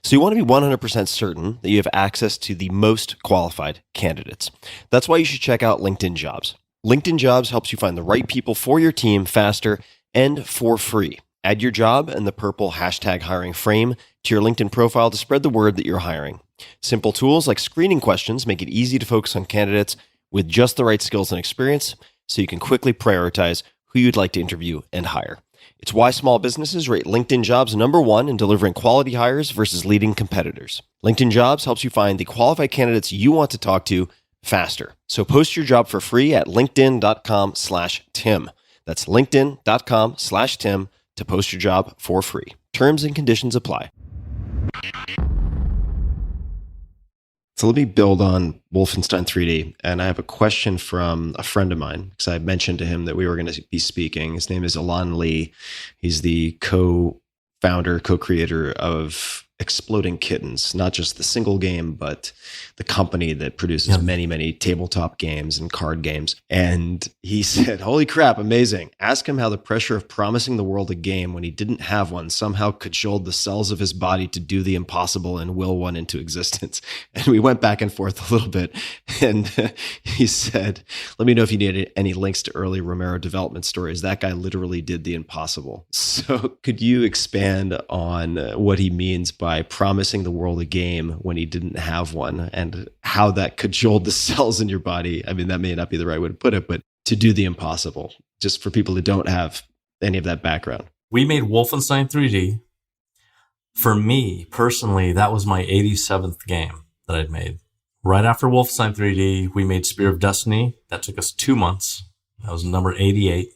So you want to be 100% certain that you have access to the most qualified candidates. That's why you should check out LinkedIn Jobs. LinkedIn Jobs helps you find the right people for your team faster and for free. Add your job and the purple #hiring frame to your LinkedIn profile to spread the word that you're hiring. Simple tools like screening questions make it easy to focus on candidates with just the right skills and experience, so you can quickly prioritize who you'd like to interview and hire. It's why small businesses rate LinkedIn Jobs #1 in delivering quality hires versus leading competitors. LinkedIn Jobs helps you find the qualified candidates you want to talk to faster. So post your job for free at linkedin.com/Tim. That's linkedin.com/Tim to post your job for free. Terms and conditions apply. So let me build on Wolfenstein 3D. And I have a question from a friend of mine, because I mentioned to him that we were going to be speaking. His name is Alon Lee. He's the co-founder, co-creator of Exploding Kittens, not just the single game, but the company that produces many, many tabletop games and card games. And he said, holy crap, amazing. Ask him how the pressure of promising the world a game when he didn't have one somehow cajoled the cells of his body to do the impossible and will one into existence. And we went back and forth a little bit. And he said, let me know if you need any links to early Romero development stories. That guy literally did the impossible. So could you expand on what he means by promising the world a game when he didn't have one, and how that cajoled the cells in your body? I mean, that may not be the right way to put it, but to do the impossible, just for people who don't have any of that background. We made Wolfenstein 3D. For me, personally, that was my 87th game that I'd made. Right after Wolfenstein 3D, we made Spear of Destiny. That took us 2 months. That was number 88.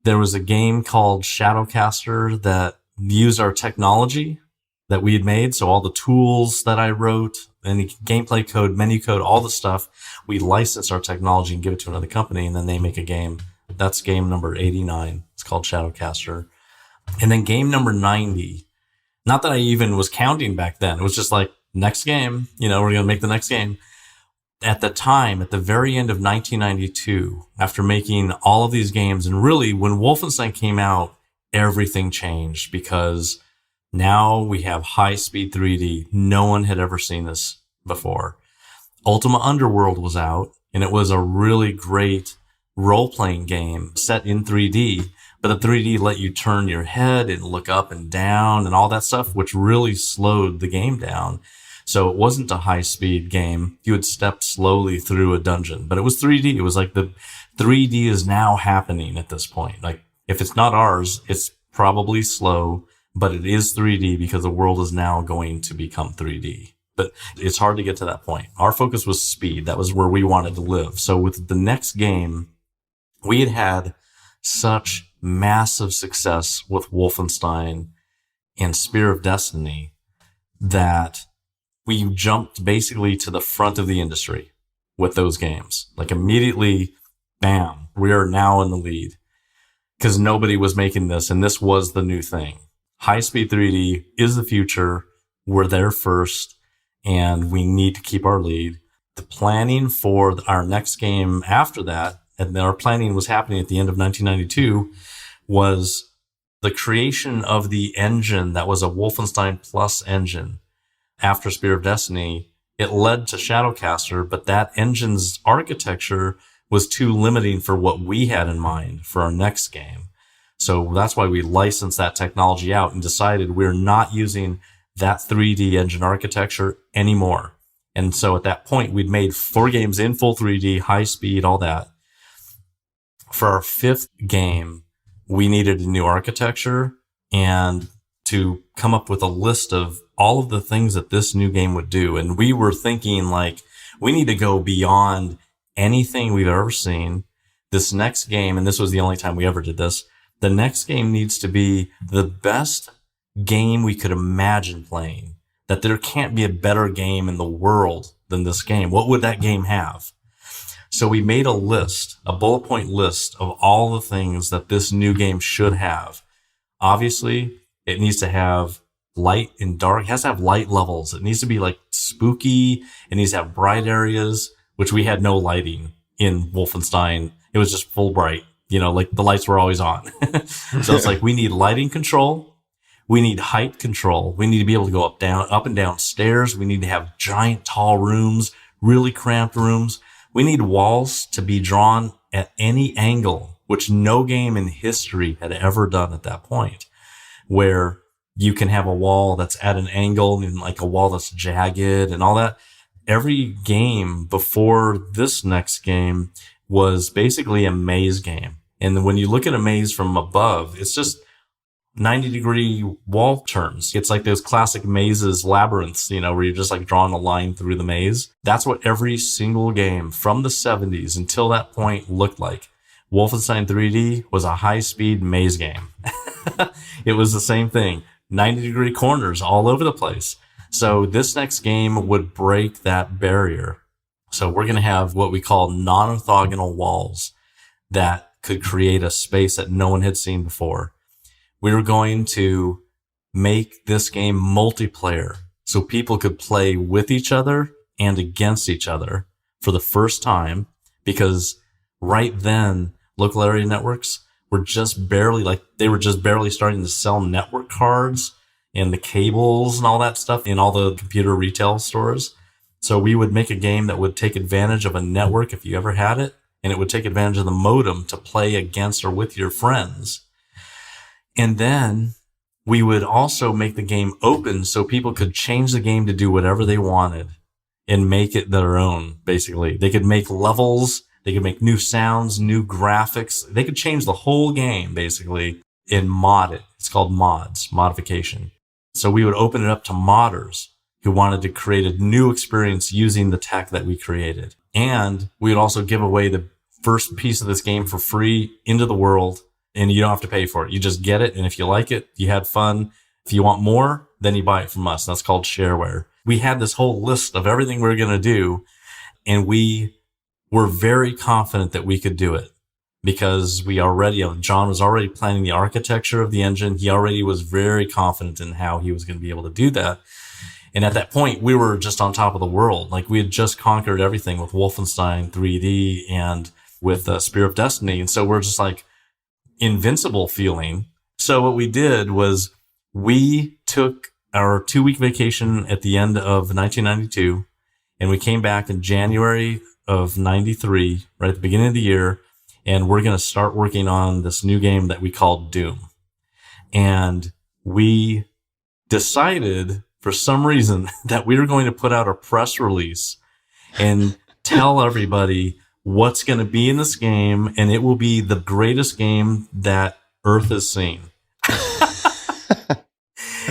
There was a game called Shadowcaster that used our technology that we had made. So all the tools that I wrote, any gameplay code, menu code, all the stuff, we license our technology and give it to another company, and then they make a game. That's game number 89. It's called Shadowcaster. And then game number 90, not that I even was counting back then. It was just like, next game, we're going to make the next game. At the time, at the very end of 1992, after making all of these games, and really when Wolfenstein came out, everything changed because now we have high-speed 3D. No one had ever seen this before. Ultima Underworld was out, and it was a really great role-playing game set in 3D, but the 3D let you turn your head and look up and down and all that stuff, which really slowed the game down. So it wasn't a high-speed game. You would step slowly through a dungeon, but it was 3D. It was like the 3D is now happening at this point. Like, if it's not ours, it's probably slow, but it is 3D because the world is now going to become 3D. But it's hard to get to that point. Our focus was speed. That was where we wanted to live. So with the next game, we had such massive success with Wolfenstein and Spear of Destiny that we jumped basically to the front of the industry with those games. Like immediately, bam, we are now in the lead because nobody was making this, and this was the new thing. High-speed 3D is the future. We're there first, and we need to keep our lead. The planning for our next game after that, and our planning was happening at the end of 1992, was the creation of the engine that was a Wolfenstein Plus engine. After Spear of Destiny, it led to Shadowcaster, but that engine's architecture was too limiting for what we had in mind for our next game. So that's why we licensed that technology out and decided we're not using that 3D engine architecture anymore. And so at that point, we'd made 4 games in full 3D, high speed, all that. For our 5th game, we needed a new architecture and to come up with a list of all of the things that this new game would do. And we were thinking like, we need to go beyond anything we've ever seen. This next game, and this was the only time we ever did this, the next game needs to be the best game we could imagine playing. That there can't be a better game in the world than this game. What would that game have? So we made a list, a bullet point list of all the things that this new game should have. Obviously, it needs to have light and dark. It has to have light levels. It needs to be like spooky. It needs to have bright areas, which we had no lighting in Wolfenstein. It was just full bright, like the lights were always on. So it's like, we need lighting control. We need height control. We need to be able to go up and down stairs. We need to have giant, tall rooms, really cramped rooms. We need walls to be drawn at any angle, which no game in history had ever done at that point, where you can have a wall that's at an angle and like a wall that's jagged and all that. Every game before this next game was basically a maze game. And when you look at a maze from above, it's just 90-degree wall turns. It's like those classic mazes, labyrinths, where you're just like drawing a line through the maze. That's what every single game from the 70s until that point looked like. Wolfenstein 3D was a high-speed maze game. It was the same thing. 90-degree corners all over the place. So this next game would break that barrier. So we're going to have what we call non-orthogonal walls that could create a space that no one had seen before. We were going to make this game multiplayer so people could play with each other and against each other for the first time, because right then local area networks were just barely starting to sell network cards and the cables and all that stuff in all the computer retail stores. So we would make a game that would take advantage of a network if you ever had it, and it would take advantage of the modem to play against or with your friends. And then we would also make the game open so people could change the game to do whatever they wanted and make it their own, basically. They could make levels, they could make new sounds, new graphics. They could change the whole game, basically, and mod it. It's called mods, modification. So we would open it up to modders who wanted to create a new experience using the tech that we created. And we would also give away the first piece of this game for free into the world. And you don't have to pay for it. You just get it. And if you like it, you had fun. If you want more, then you buy it from us. That's called shareware. We had this whole list of everything we were going to do. And we were very confident that we could do it because John was already planning the architecture of the engine. He already was very confident in how he was going to be able to do that. And at that point, we were just on top of the world. Like, we had just conquered everything with Wolfenstein 3D and with Spear of Destiny. And so we're just like, invincible feeling, So what we did was we took our 2-week vacation at the end of 1992, and we came back in January of 93, right at the beginning of the year, and we're going to start working on this new game that we called Doom. And we decided for some reason that we were going to put out a press release and tell everybody what's going to be in this game, and it will be the greatest game that Earth has seen.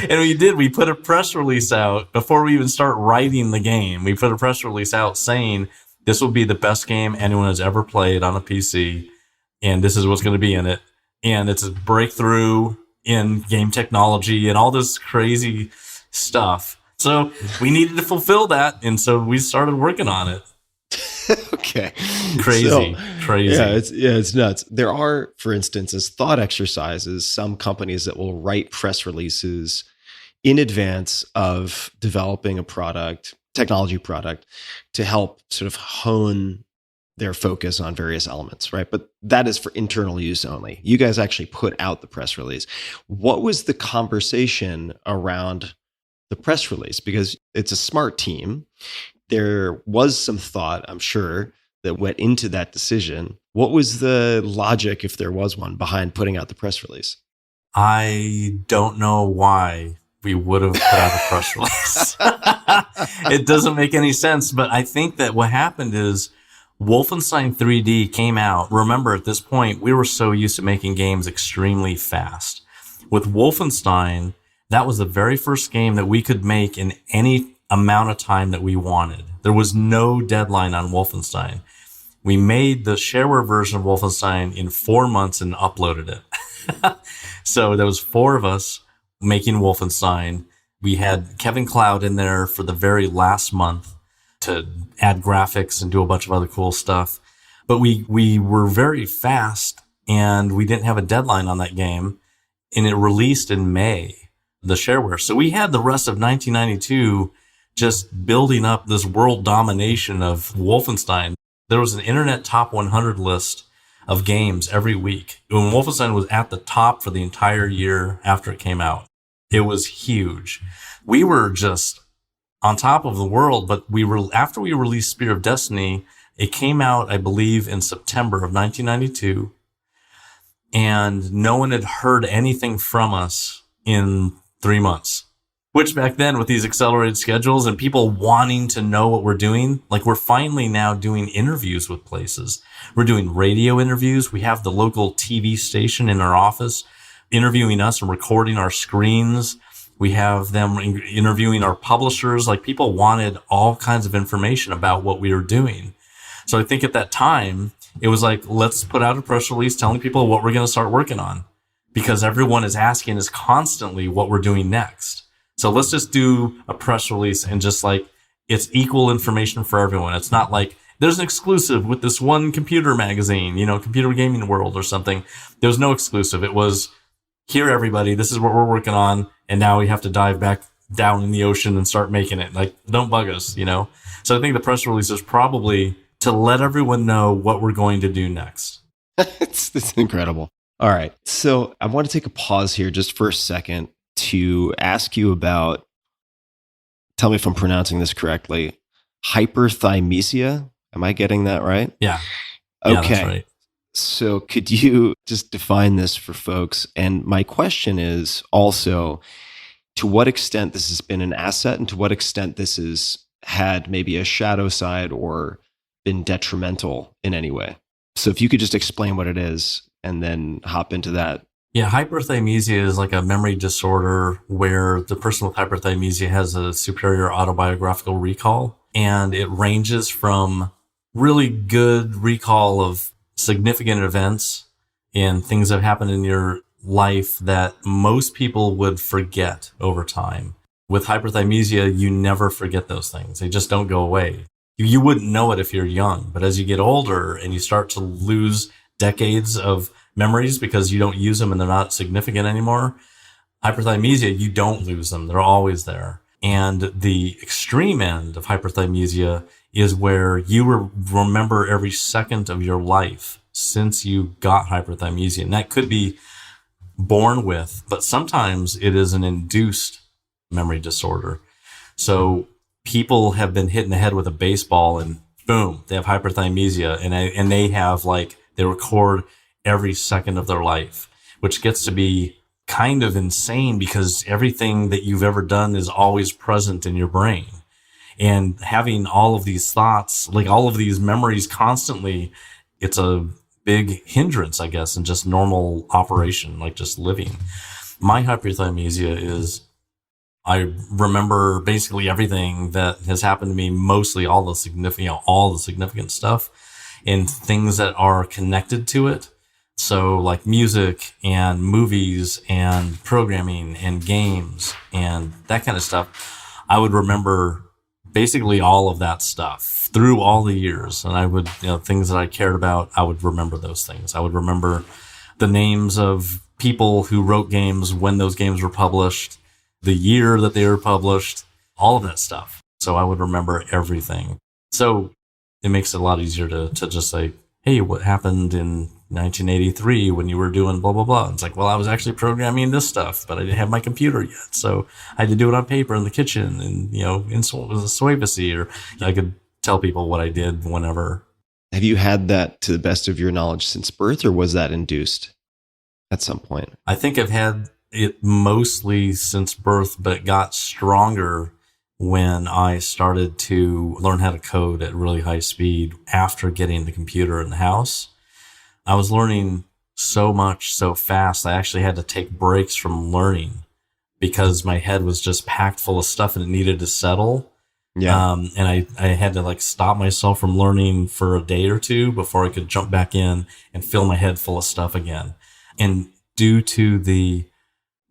And we did. We put a press release out before we even start writing the game. We put a press release out saying this will be the best game anyone has ever played on a PC, and this is what's going to be in it. And it's a breakthrough in game technology and all this crazy stuff. So we needed to fulfill that, and so we started working on it. Okay. Crazy. Yeah, it's nuts. There are, for instance, as thought exercises, some companies that will write press releases in advance of developing a product, technology product, to help sort of hone their focus on various elements, right? But that is for internal use only. You guys actually put out the press release. What was the conversation around the press release? Because it's a smart team. There was some thought, I'm sure, that went into that decision. What was the logic, if there was one, behind putting out the press release? I don't know why we would have put out a press release. It doesn't make any sense, but I think that what happened is Wolfenstein 3D came out. Remember, at this point, we were so used to making games extremely fast. With Wolfenstein, that was the very first game that we could make in any amount of time that we wanted. There was no deadline on Wolfenstein. We made the shareware version of Wolfenstein in 4 months and uploaded it. So there was 4 of us making Wolfenstein. We had Kevin Cloud in there for the very last month to add graphics and do a bunch of other cool stuff. But we were very fast, and we didn't have a deadline on that game, and it released in May, the shareware. So we had the rest of 1992 just building up this world domination of Wolfenstein. There was an internet top 100 list of games every week. When Wolfenstein was at the top for the entire year after it came out, it was huge. We were just on top of the world, but after we released Spear of Destiny, it came out, I believe, in September of 1992, and no one had heard anything from us in 3 months. Which back then, with these accelerated schedules and people wanting to know what we're doing, like we're finally now doing interviews with places. We're doing radio interviews. We have the local TV station in our office interviewing us and recording our screens. We have them interviewing our publishers. Like, people wanted all kinds of information about what we were doing. So I think at that time, it was like, let's put out a press release telling people what we're going to start working on, because everyone is asking us constantly what we're doing next. So let's just do a press release, and just like, it's equal information for everyone. It's not like there's an exclusive with this one computer magazine, Computer Gaming World or something. There was no exclusive. It was, here, everybody, this is what we're working on, and now we have to dive back down in the ocean and start making it. Like, don't bug us, So I think the press release is probably to let everyone know what we're going to do next. It's incredible. All right. So I want to take a pause here just for a second to ask you about, tell me if I'm pronouncing this correctly, hyperthymesia. Am I getting that right? Yeah. Okay. Yeah, that's right. So could you just define this for folks? And my question is also, to what extent this has been an asset, and to what extent this has had maybe a shadow side or been detrimental in any way. So if you could just explain what it is and then hop into that. Yeah, hyperthymesia is like a memory disorder where the person with hyperthymesia has a superior autobiographical recall, and it ranges from really good recall of significant events and things that have happened in your life that most people would forget over time. With hyperthymesia, you never forget those things. They just don't go away. You wouldn't know it if you're young, but as you get older and you start to lose decades of memories because you don't use them and they're not significant anymore, hyperthymesia, you don't lose them. They're always there. And the extreme end of hyperthymesia is where you remember every second of your life since you got hyperthymesia. And that could be born with, but sometimes it is an induced memory disorder. So people have been hit in the head with a baseball and boom, they have hyperthymesia, and they have they record every second of their life, which gets to be kind of insane because everything that you've ever done is always present in your brain. And having all of these thoughts, all of these memories constantly, it's a big hindrance, I guess, in just normal operation, just living. My hyperthymesia is I remember basically everything that has happened to me, mostly all the significant stuff and things that are connected to it. So music and movies and programming and games and that kind of stuff. I would remember basically all of that stuff through all the years. And I would, things that I cared about, I would remember those things. I would remember the names of people who wrote games, when those games were published, the year that they were published, all of that stuff. So I would remember everything. So it makes it a lot easier to just say, hey, what happened in 1983 when you were doing blah, blah, blah. It's well, I was actually programming this stuff, but I didn't have my computer yet. So I had to do it on paper in the kitchen and, in Suavity, or I could tell people what I did whenever. Have you had that to the best of your knowledge since birth, or was that induced at some point? I think I've had it mostly since birth, but it got stronger when I started to learn how to code at really high speed after getting the computer in the house. I was learning so much so fast, I actually had to take breaks from learning because my head was just packed full of stuff and it needed to settle. Yeah. And I had to stop myself from learning for a day or two before I could jump back in and fill my head full of stuff again. And due to the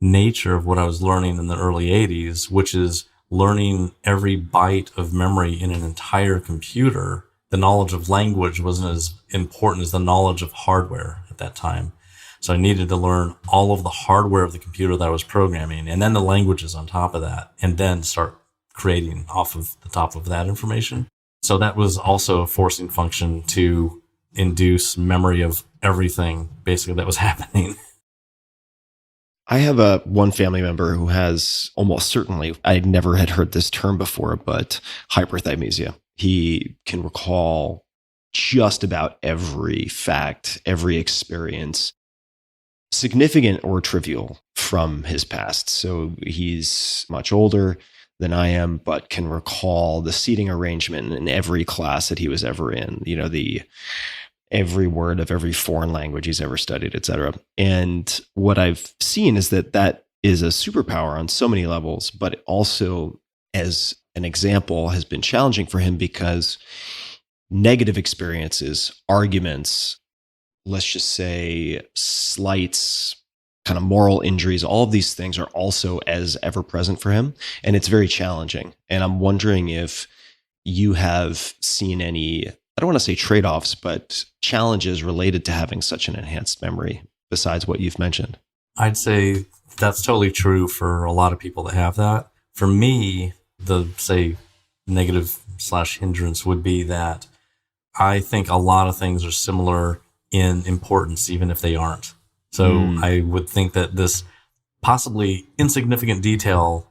nature of what I was learning in the early 80s, which is learning every byte of memory in an entire computer, the knowledge of language wasn't as important as the knowledge of hardware at that time. So I needed to learn all of the hardware of the computer that I was programming, and then the languages on top of that, and then start creating off of the top of that information. So that was also a forcing function to induce memory of everything basically that was happening. I have one family member who has almost certainly, I never had heard this term before, but hyperthymesia. He can recall just about every fact, every experience, significant or trivial, from his past. So he's much older than I am, but can recall the seating arrangement in every class that he was ever in, every word of every foreign language he's ever studied, et cetera. And what I've seen is that is a superpower on so many levels, but it also, as an example, has been challenging for him because negative experiences, arguments, let's just say slights, kind of moral injuries, all of these things are also as ever present for him. And it's very challenging. And I'm wondering if you have seen any, I don't want to say trade-offs, but challenges related to having such an enhanced memory besides what you've mentioned. I'd say that's totally true for a lot of people that have that. For me, the, say, negative/hindrance would be that I think a lot of things are similar in importance, even if they aren't. So I would think that this possibly insignificant detail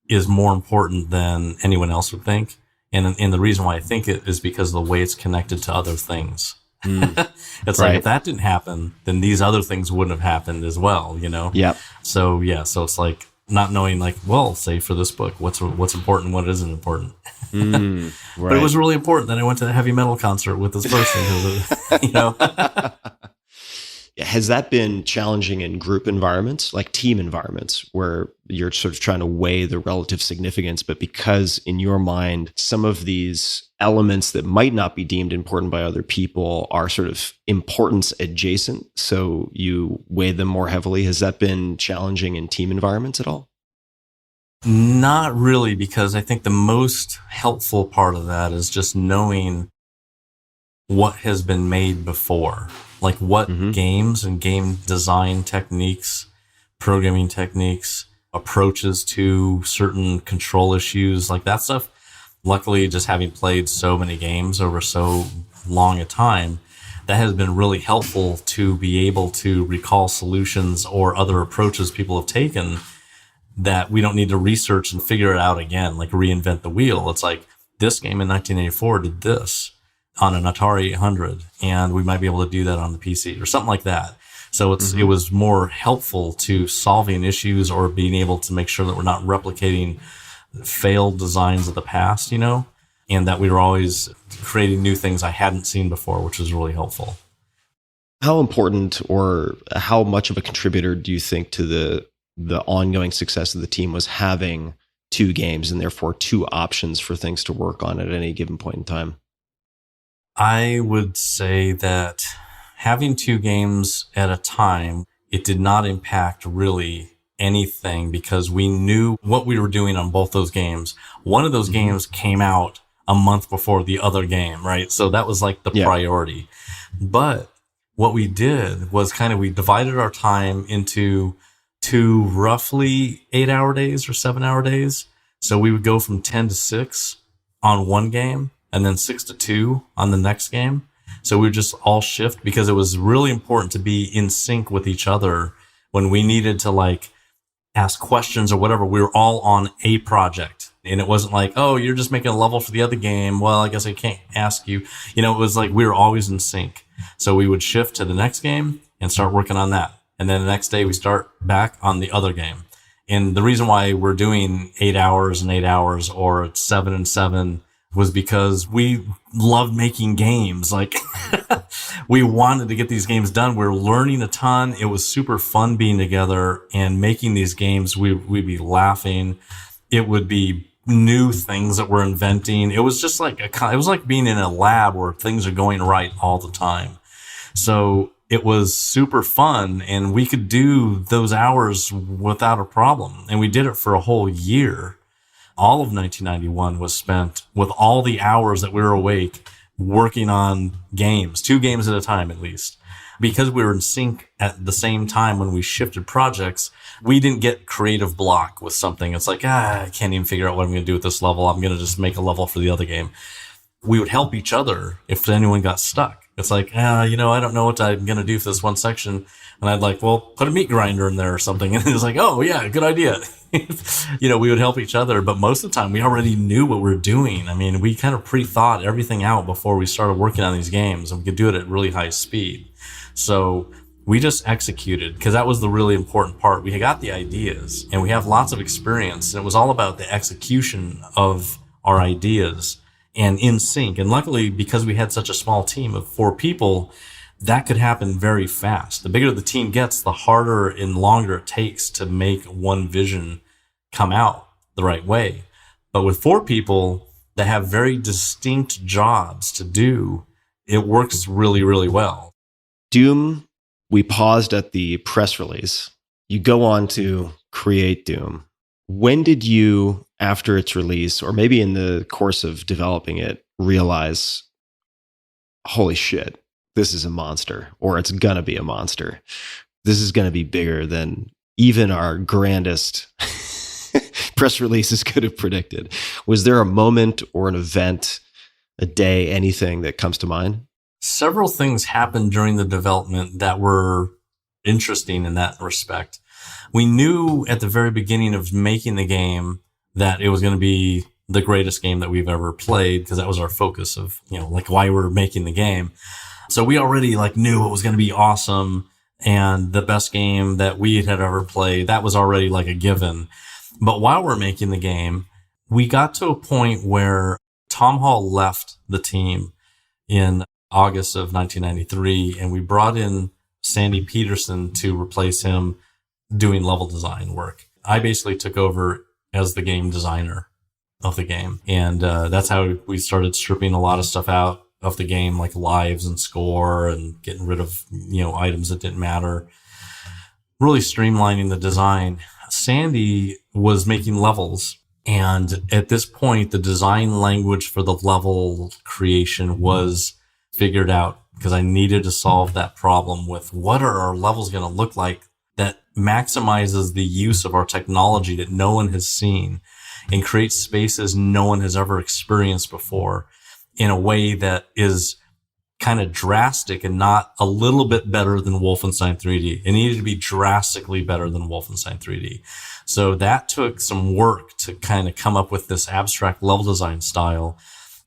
is more important than anyone else would think. And the reason why I think it is because of the way it's connected to other things. It's right. If that didn't happen, then these other things wouldn't have happened as well, Yeah. So it's not knowing say for this book, what's important and what isn't important. Right. But it was really important that I went to the heavy metal concert with this person. Has that been challenging in group environments, like team environments, where you're sort of trying to weigh the relative significance, but because in your mind, some of these elements that might not be deemed important by other people are sort of importance adjacent, so you weigh them more heavily? Has that been challenging in team environments at all? Not really, because I think the most helpful part of that is just knowing what has been made before. Like what games and game design techniques, programming techniques, approaches to certain control issues, like that stuff. Luckily, just having played so many games over so long a time, that has been really helpful to be able to recall solutions or other approaches people have taken that we don't need to research and figure it out again, like reinvent the wheel. It's like this game in 1984 did this on an Atari 800, and we might be able to do that on the PC or something like that. So it was more helpful to solving issues or being able to make sure that we're not replicating failed designs of the past, you know, and that we were always creating new things I hadn't seen before, which was really helpful. How important or how much of a contributor do you think to the ongoing success of the team was having two games and therefore two options for things to work on at any given point in time? I would say that having two games at a time, it did not impact really anything because we knew what we were doing on both those games. One of those games came out a month before the other game, right? So that was like the priority. But what we did was we divided our time into two roughly 8-hour days or 7-hour days. So we would go from 10 to 6 on one game and then 6 to 2 on the next game. So we would just all shift because it was really important to be in sync with each other when we needed to ask questions or whatever. We were all on a project, and it wasn't like, oh, you're just making a level for the other game. Well, I guess I can't ask you. You know, it was like we were always in sync. So we would shift to the next game and start working on that. And then the next day we start back on the other game. And the reason why we're doing 8 hours and 8 hours or 7 and 7 was because we loved making games. We wanted to get these games done. We were learning a ton. It was super fun being together and making these games. We'd be laughing. It would be new things that we're inventing. It was just it was like being in a lab where things are going right all the time. So it was super fun, and we could do those hours without a problem. And we did it for a whole year. All of 1991 was spent with all the hours that we were awake working on games, 2 games at a time at least. Because we were in sync at the same time when we shifted projects, we didn't get creative block with something. It's like, I can't even figure out what I'm going to do with this level. I'm going to just make a level for the other game. We would help each other if anyone got stuck. It's like, I don't know what I'm going to do for this one section. And I'd put a meat grinder in there or something. And it was like, oh, yeah, good idea. We would help each other. But most of the time, we already knew what we were doing. I mean, we kind of pre-thought everything out before we started working on these games. And we could do it at really high speed. So we just executed because that was the really important part. We got the ideas and we have lots of experience. And it was all about the execution of our ideas and in sync. And luckily, because we had such a small team of 4 people, that could happen very fast. The bigger the team gets, the harder and longer it takes to make one vision come out the right way. But with 4 people that have very distinct jobs to do, it works really, really well. Doom, we paused at the press release. You go on to create Doom. When did you, after its release, or maybe in the course of developing it, realize, holy shit, this is a monster, or it's going to be a monster? This is going to be bigger than even our grandest press releases could have predicted. Was there a moment or an event, a day, anything that comes to mind? Several things happened during the development that were interesting in that respect. We knew at the very beginning of making the game that it was going to be the greatest game that we've ever played, because that was our focus of, why we're making the game. So we already knew it was going to be awesome and the best game that we had ever played. That was already a given. But while we're making the game, we got to a point where Tom Hall left the team in August of 1993, and we brought in Sandy Peterson to replace him doing level design work. I basically took over as the game designer of the game. And that's how we started stripping a lot of stuff out of the game, like lives and score, and getting rid of, items that didn't matter. Really streamlining the design. Sandy was making levels. And at this point, the design language for the level creation was figured out, because I needed to solve that problem with what are our levels going to look like that maximizes the use of our technology that no one has seen and creates spaces no one has ever experienced before in a way that is kind of drastic and not a little bit better than Wolfenstein 3D. It needed to be drastically better than Wolfenstein 3D. So that took some work to kind of come up with this abstract level design style.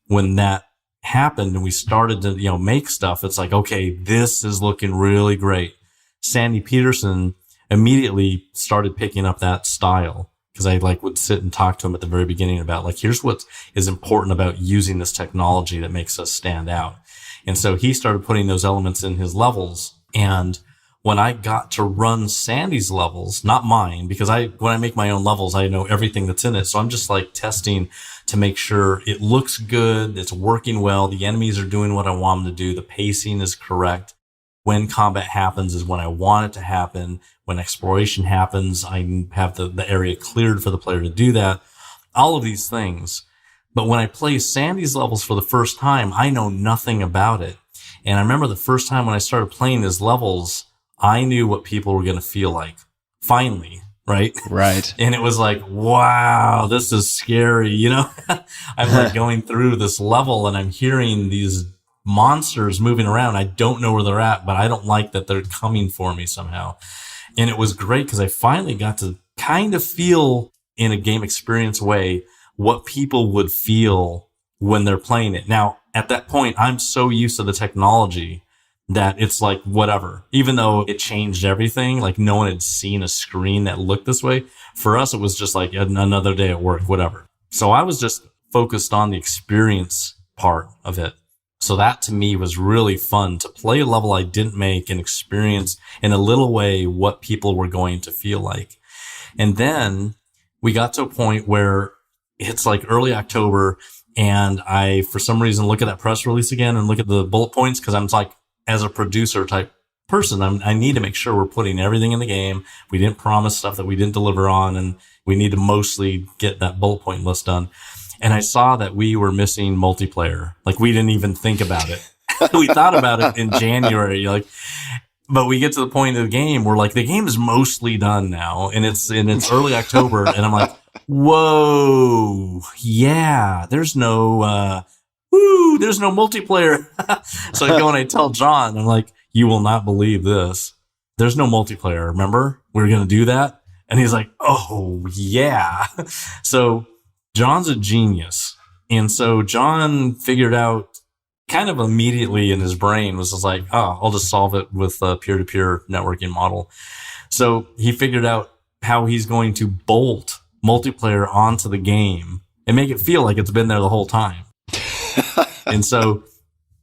When that happened and we started to, make stuff, it's like, okay, this is looking really great. Sandy Peterson immediately started picking up that style, because I would sit and talk to him at the very beginning about here's what is important about using this technology that makes us stand out. And so he started putting those elements in his levels. And when I got to run Sandy's levels, not mine, because when I make my own levels, I know everything that's in it. So I'm just testing to make sure it looks good, it's working well, the enemies are doing what I want them to do, the pacing is correct. When combat happens is when I want it to happen. When exploration happens, I have the area cleared for the player to do that. All of these things. But when I play Sandy's levels for the first time, I know nothing about it. And I remember the first time when I started playing his levels, I knew what people were going to feel like. Finally, right? Right. And it was like, wow, this is scary. I'm going through this level and I'm hearing these monsters moving around. I don't know where they're at, but I don't like that they're coming for me somehow. And it was great because I finally got to kind of feel in a game experience way what people would feel when they're playing it. Now, at that point, I'm so used to the technology that it's whatever. Even though it changed everything, no one had seen a screen that looked this way. For us, it was just another day at work, whatever. So I was just focused on the experience part of it. So that to me was really fun to play a level I didn't make and experience in a little way what people were going to feel like. And then we got to a point where it's early October and I, for some reason, look at that press release again and look at the bullet points because I'm as a producer type person, I need to make sure we're putting everything in the game. We didn't promise stuff that we didn't deliver on, and we need to mostly get that bullet point list done. And I saw that we were missing multiplayer. We didn't even think about it. We thought about it in January, but we get to the point of the game where the game is mostly done now and it's early October. And I'm like, whoa, yeah, there's no multiplayer. So I go and I tell John, I'm like, you will not believe this. There's no multiplayer. Remember, we were going to do that. And he's like, oh yeah. So John's a genius. And so John figured out kind of immediately in his brain was just I'll just solve it with a peer-to-peer networking model. So he figured out how he's going to bolt multiplayer onto the game and make it feel like it's been there the whole time. And so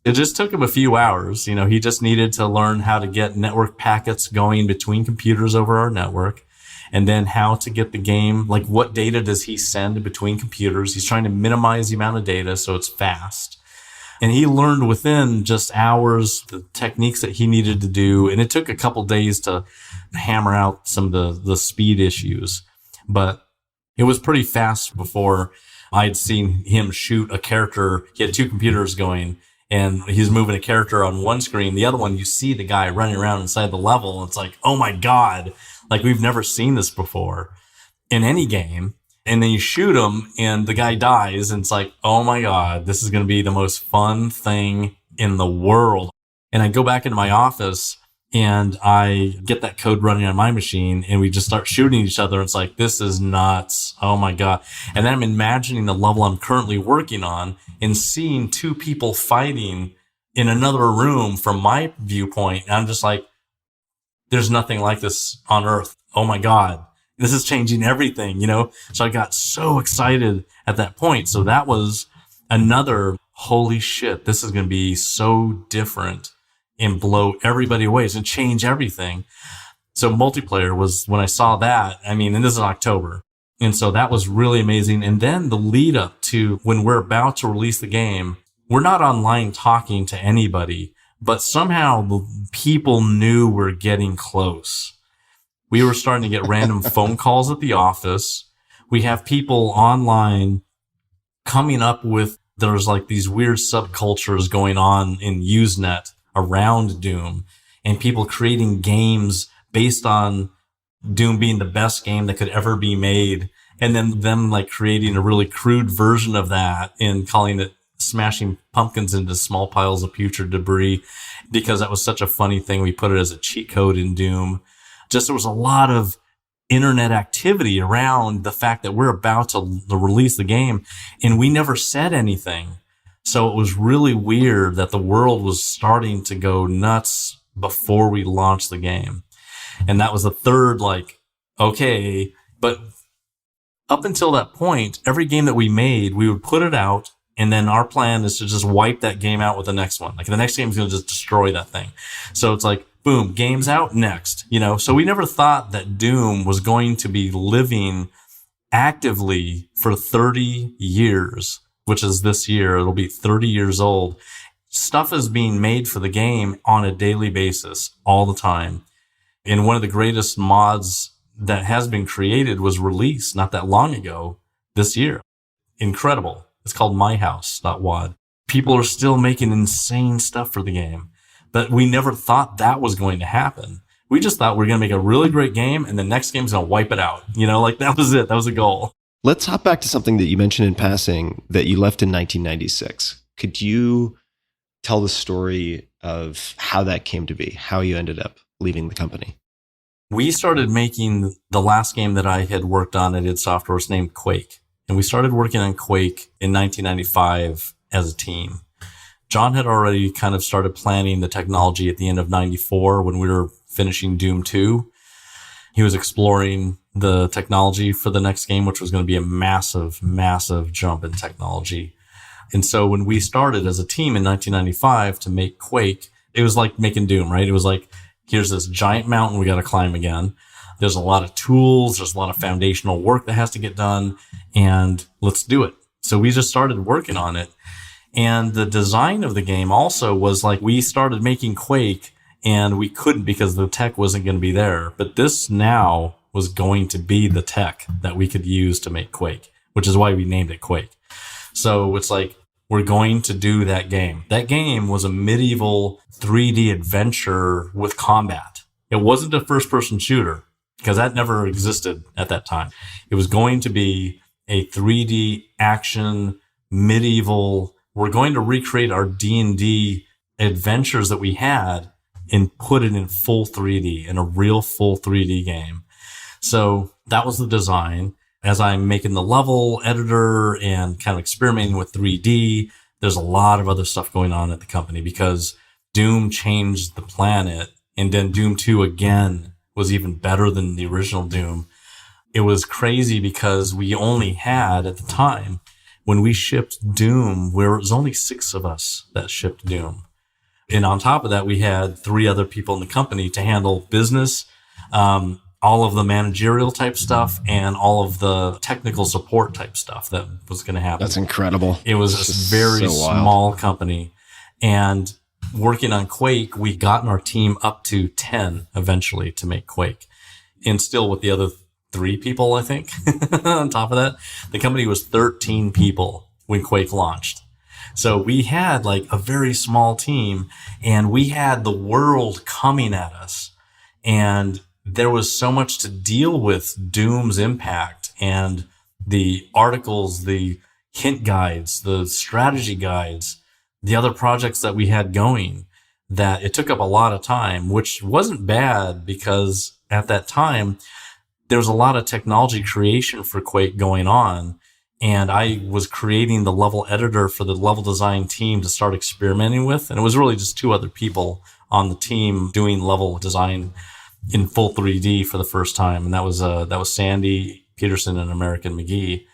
it just took him a few hours. He just needed to learn how to get network packets going between computers over our network. And then how to get the game, what data does he send between computers? He's trying to minimize the amount of data so it's fast. And he learned within just hours the techniques that he needed to do. And it took a couple days to hammer out some of the speed issues. But it was pretty fast before I'd seen him shoot a character. He had two computers going and he's moving a character on one screen. The other one, you see the guy running around inside the level. And it's oh my God. We've never seen this before in any game. And then you shoot him and the guy dies. And it's oh my God, this is going to be the most fun thing in the world. And I go back into my office and I get that code running on my machine and we just start shooting each other. It's this is nuts. Oh my God. And then I'm imagining the level I'm currently working on and seeing two people fighting in another room from my viewpoint. And I'm just there's nothing like this on Earth. Oh my God. This is changing everything, So I got so excited at that point. So that was another, holy shit, this is going to be so different and blow everybody away. It's going to change everything. So multiplayer was when I saw that, and this is October. And so that was really amazing. And then the lead up to when we're about to release the game, we're not online talking to anybody, but somehow the people knew we're getting close. We were starting to get random phone calls at the office. We have people online coming up with, there's these weird subcultures going on in Usenet around Doom and people creating games based on Doom being the best game that could ever be made. And then them creating a really crude version of that and calling it smashing pumpkins into small piles of putrid debris because that was such a funny thing. We put it as a cheat code in Doom. Just there was a lot of internet activity around the fact that we're about to release the game, and we never said anything. So it was really weird that the world was starting to go nuts before we launched the game. And that was the third, like, okay, but up until that point, every game that we made, we would put it out, and then our plan is to just wipe that game out with the next one. Like the next game is going to just destroy that thing. So it's like, boom, game's out, next, you know? So we never thought that Doom was going to be living actively for 30 years, which is this year. It'll be 30 years old. Stuff is being made for the game on a daily basis all the time. And one of the greatest mods that has been created was released not that long ago this year. Incredible. It's called myhouse.wad. People are still making insane stuff for the game, but we never thought that was going to happen. We just thought we were going to make a really great game and the next game's going to wipe it out. You know, like that was it. That was the goal. Let's hop back to something that you mentioned in passing that you left in 1996. Could you tell the story of how that came to be, how you ended up leaving the company? We started making the last game that I had worked on at id Software was named Quake. And we started working on Quake in 1995 as a team. John had already kind of started planning the technology at the end of 94 when we were finishing Doom 2. He was exploring the technology for the next game, which was going to be a massive, massive jump in technology. And so when we started as a team in 1995 to make Quake, it was like making Doom, right? It was like, here's this giant mountain we got to climb again. There's a lot of tools. There's a lot of foundational work that has to get done, and let's do it. So we just started working on it. And the design of the game also was like, we started making Quake and we couldn't because the tech wasn't going to be there. But this now was going to be the tech that we could use to make Quake, which is why we named it Quake. So it's like, we're going to do that game. That game was a medieval 3D adventure with combat. It wasn't a first-person shooter because that never existed at that time. It was going to be a 3D action medieval. We're going to recreate our D&D adventures that we had and put it in full 3D, in a real full 3D game. So that was the design. As I'm making the level editor and kind of experimenting with 3D, there's a lot of other stuff going on at the company because Doom changed the planet, and then Doom 2 again was even better than the original Doom. It was crazy because we only had, at the time, when we shipped Doom, where it was only 6 of us that shipped Doom. And on top of that, we had 3 other people in the company to handle business, all of the managerial type stuff, and all of the technical support type stuff that was going to happen. That's incredible. It was a very small company. And working on Quake, we gotten our team up to 10 eventually to make Quake. And still with the other 3 people, I think, on top of that, the company was 13 people when Quake launched. So we had like a very small team, and we had the world coming at us. And there was so much to deal with Doom's impact and the articles, the hint guides, the strategy guides, the other projects that we had going, that it took up a lot of time, which wasn't bad because at that time, there was a lot of technology creation for Quake going on. And I was creating the level editor for the level design team to start experimenting with. And it was really just 2 other people on the team doing level design in full 3D for the first time. And that was Sandy Peterson and American McGee.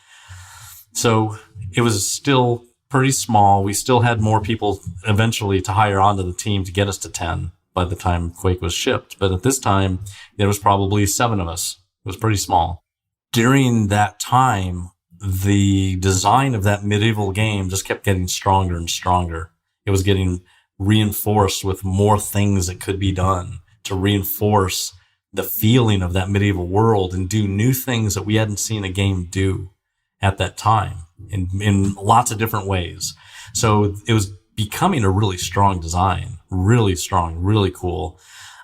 So it was still pretty small. We still had more people eventually to hire onto the team to get us to 10 by the time Quake was shipped. But at this time, there was probably 7 of us. It was pretty small. During that time, the design of that medieval game just kept getting stronger and stronger. It was getting reinforced with more things that could be done to reinforce the feeling of that medieval world and do new things that we hadn't seen a game do at that time in lots of different ways. So it was becoming a really strong design, really strong, really cool.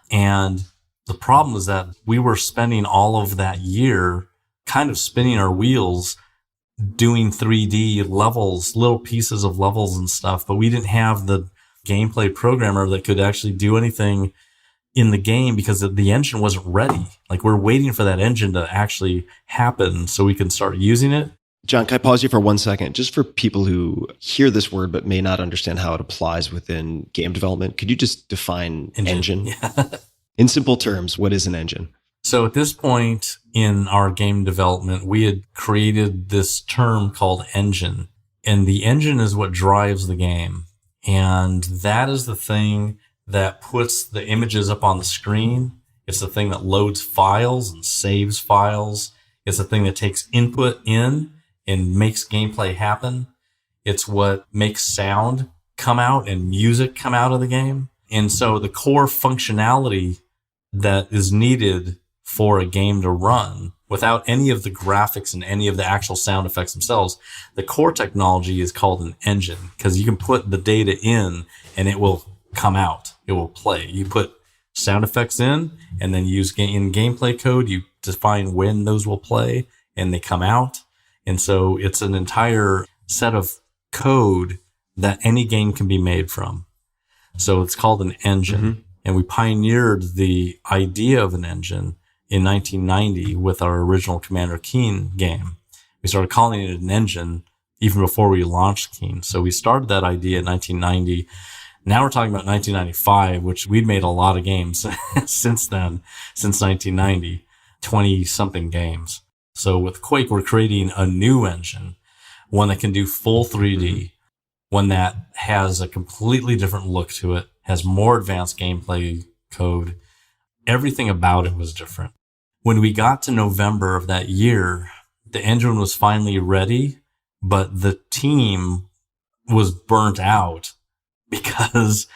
And the problem was that we were spending all of that year kind of spinning our wheels doing 3D levels, little pieces of levels and stuff, but we didn't have the gameplay programmer that could actually do anything in the game because the engine wasn't ready. Like, we're waiting for that engine to actually happen so we can start using it. John, can I pause you for 1 second? Just for people who hear this word but may not understand how it applies within game development, could you just define engine? Yeah. In simple terms, what is an engine? So at this point in our game development, we had created this term called engine. And the engine is what drives the game. And that is the thing that puts the images up on the screen. It's the thing that loads files and saves files. It's the thing that takes input in and makes gameplay happen. It's what makes sound come out and music come out of the game. And so the core functionality that is needed for a game to run without any of the graphics and any of the actual sound effects themselves, the core technology is called an engine, because you can put the data in and it will come out. It will play. You put sound effects in and then use in gameplay code, you define when those will play and they come out. And so it's an entire set of code that any game can be made from. So it's called an engine. Mm-hmm. And we pioneered the idea of an engine in 1990 with our original Commander Keen game. We started calling it an engine even before we launched Keen. So we started that idea in 1990. Now we're talking about 1995, which we'd made a lot of games since then, since 1990, 20-something games. So with Quake, we're creating a new engine, one that can do full 3D, one that has a completely different look to it, has more advanced gameplay code. Everything about it was different. When we got to November of that year, the engine was finally ready, but the team was burnt out because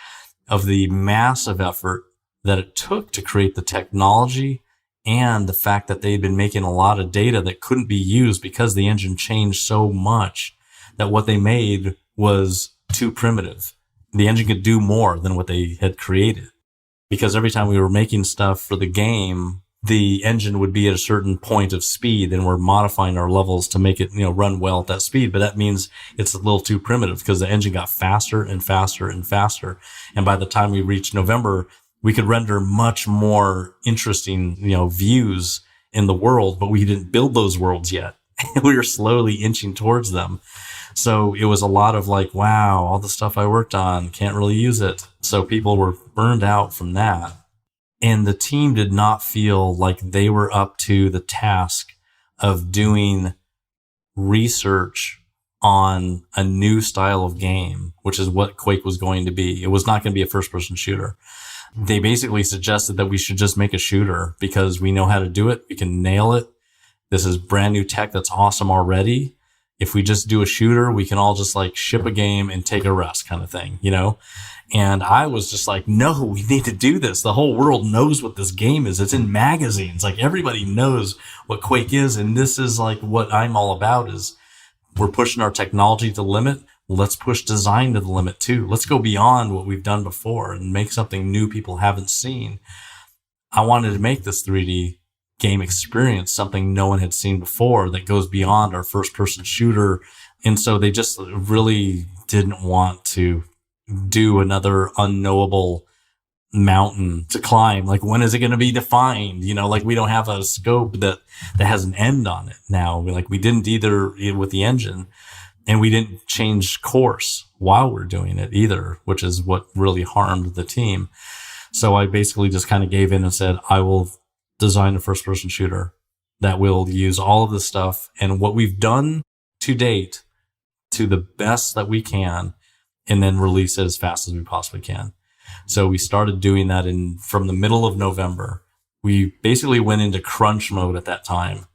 of the massive effort that it took to create the technology and the fact that they had been making a lot of data that couldn't be used because the engine changed so much that what they made was too primitive. The engine could do more than what they had created, because every time we were making stuff for the game, the engine would be at a certain point of speed, and we're modifying our levels to make it, run well at that speed. But that means it's a little too primitive because the engine got faster and faster and faster. And by the time we reached November, we could render much more interesting, views in the world, but we didn't build those worlds yet. We were slowly inching towards them. So it was a lot of like, wow, all the stuff I worked on, can't really use it. So people were burned out from that. And the team did not feel like they were up to the task of doing research on a new style of game, which is what Quake was going to be. It was not going to be a first-person shooter. They basically suggested that we should just make a shooter because we know how to do it. We can nail it. This is brand new tech that's awesome already. If we just do a shooter, we can all just like ship a game and take a rest kind of thing, And I was just like, no, we need to do this. The whole world knows what this game is. It's in magazines. Like, everybody knows what Quake is. And this is like what I'm all about is we're pushing our technology to the limit. Let's push design to the limit too. Let's go beyond what we've done before and make something new people haven't seen. I wanted to make this 3D game experience something no one had seen before that goes beyond our first person shooter. And so they just really didn't want to do another unknowable mountain to climb. Like, when is it going to be defined? Like, we don't have a scope that has an end on it now. We didn't either with the engine, and we didn't change course while we're doing it either, which is what really harmed the team. So I basically just kind of gave in and said, I will design a first person shooter that will use all of this stuff and what we've done to date to the best that we can, and then release it as fast as we possibly can. So we started doing that from the middle of November. We basically went into crunch mode at that time.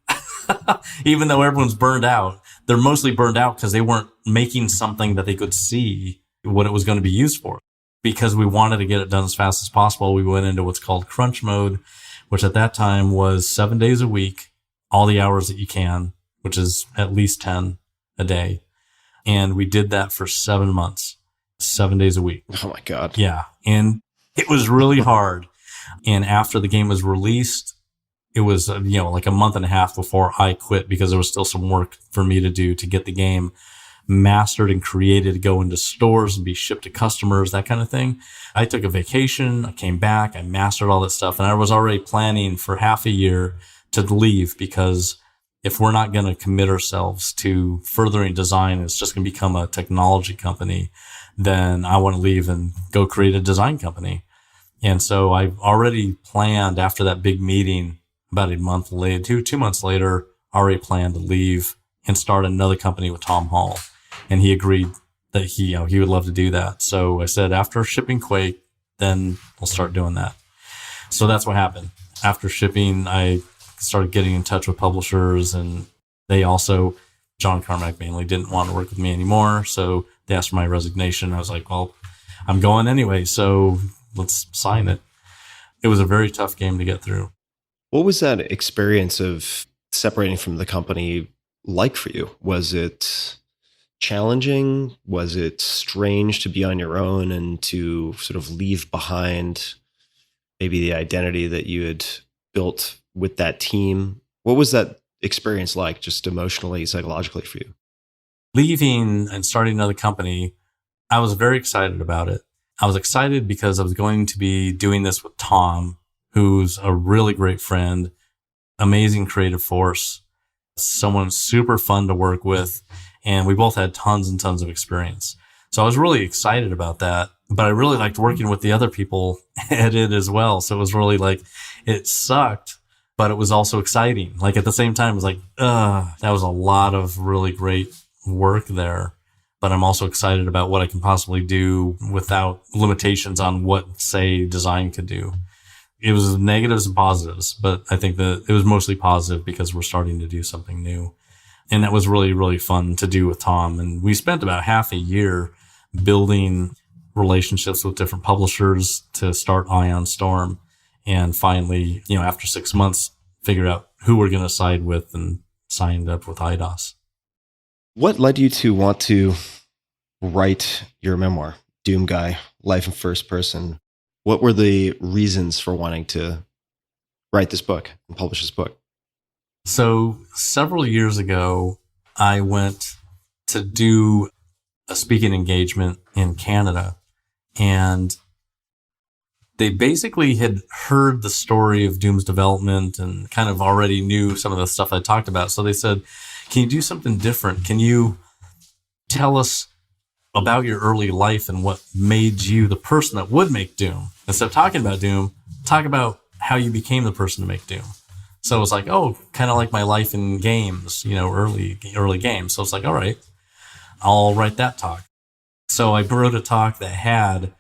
Even though everyone's burned out, they're mostly burned out because they weren't making something that they could see what it was going to be used for. Because we wanted to get it done as fast as possible, we went into what's called crunch mode, which at that time was 7 days a week, all the hours that you can, which is at least 10 a day. And we did that for 7 months, 7 days a week. Oh my God. Yeah. And it was really hard. And after the game was released, it was, like a month and a half before I quit because there was still some work for me to do to get the game mastered and created to go into stores and be shipped to customers, that kind of thing. I took a vacation. I came back. I mastered all that stuff. And I was already planning for half a year to leave because if we're not going to commit ourselves to furthering design, it's just going to become a technology company, then I want to leave and go create a design company. And so I already planned after that big meeting about a month later, two months later, already planned to leave and start another company with Tom Hall. And he agreed that he would love to do that. So I said, after shipping Quake, then we'll start doing that. So that's what happened. After shipping, I started getting in touch with publishers, and they also, John Carmack mainly, didn't want to work with me anymore. So they asked for my resignation. I was like, well, I'm going anyway, so let's sign it. It was a very tough game to get through. What was that experience of separating from the company like for you? Was it challenging? Was it strange to be on your own and to sort of leave behind maybe the identity that you had built with that team? What was that experience like, just emotionally, psychologically for you? Leaving and starting another company, I was very excited about it. I was excited because I was going to be doing this with Tom, who's a really great friend, amazing creative force, someone super fun to work with. And we both had tons and tons of experience. So I was really excited about that, but I really liked working with the other people at it as well. So it was really like, it sucked, but it was also exciting. Like at the same time, it was like, that was a lot of really great work there. But I'm also excited about what I can possibly do without limitations on what, say, design could do. It was negatives and positives, but I think that it was mostly positive because we're starting to do something new. And that was really, really fun to do with Tom. And we spent about half a year building relationships with different publishers to start Ion Storm. And finally, after 6 months, figure out who we're going to side with and signed up with IDOS. What led you to want to write your memoir, Doom Guy, Life in First Person? What were the reasons for wanting to write this book and publish this book? So several years ago, I went to do a speaking engagement in Canada, and they basically had heard the story of Doom's development and kind of already knew some of the stuff I talked about. So they said, can you do something different? Can you tell us about your early life and what made you the person that would make Doom? Instead of talking about Doom, talk about how you became the person to make Doom. So it was like, kind of like my life in games, early games. So it's like, all right, I'll write that talk. So I wrote a talk that had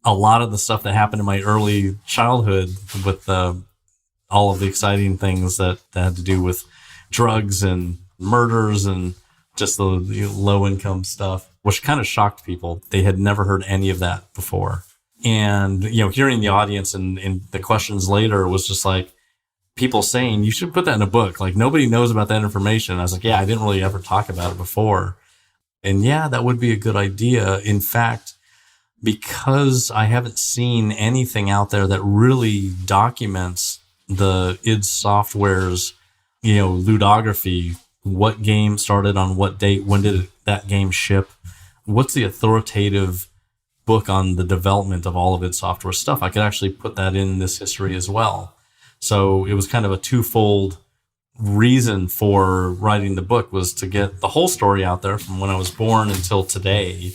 a lot of the stuff that happened in my early childhood with all of the exciting things that had to do with drugs and murders and just the low income stuff, which kind of shocked people. They had never heard any of that before. And, hearing the audience and the questions later was just like, people saying, you should put that in a book. Like, nobody knows about that information. And I was like, yeah, I didn't really ever talk about it before. And yeah, that would be a good idea. In fact, because I haven't seen anything out there that really documents the id Software's, ludography, what game started on what date, when did that game ship, what's the authoritative book on the development of all of id Software stuff, I could actually put that in this history as well. So it was kind of a twofold reason for writing the book, was to get the whole story out there from when I was born until today,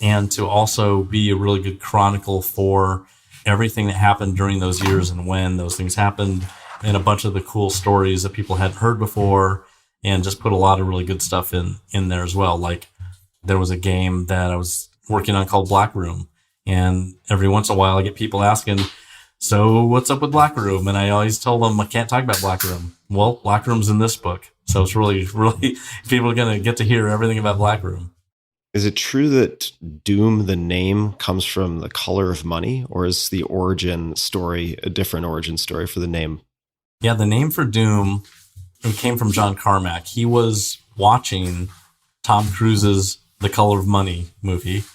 and to also be a really good chronicle for everything that happened during those years and when those things happened, and a bunch of the cool stories that people hadn't heard before, and just put a lot of really good stuff in there as well. Like, there was a game that I was working on called Black Room, and every once in a while I get people asking, so what's up with Black Room? And I always tell them, I can't talk about Black Room. Well, Black Room's in this book. So it's really, really, people are going to get to hear everything about Black Room. Is it true that Doom, the name, comes from the color of money, or is the origin story a different origin story for the name? Yeah, the name for Doom, it came from John Carmack. He was watching Tom Cruise's The Color of Money movie.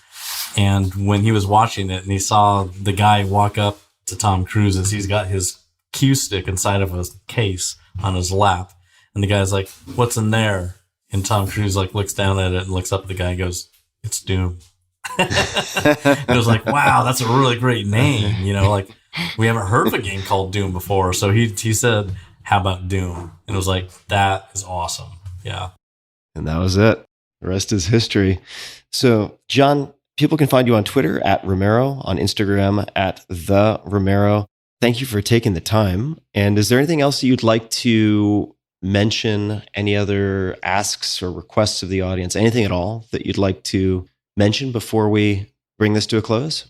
And when he was watching it and he saw the guy walk up to Tom Cruise as he's got his cue stick inside of a case on his lap. And the guy's like, "What's in there?" And Tom Cruise like looks down at it and looks up at the guy and goes, "It's Doom." It was like, wow, that's a really great name. Like we haven't heard of a game called Doom before. So he said, "How about Doom?" And it was like, that is awesome. Yeah. And that was it. The rest is history. So, John, people can find you on Twitter at Romero, on Instagram at the Romero. Thank you for taking the time. And is there anything else you'd like to mention? Any other asks or requests of the audience? Anything at all that you'd like to mention before we bring this to a close?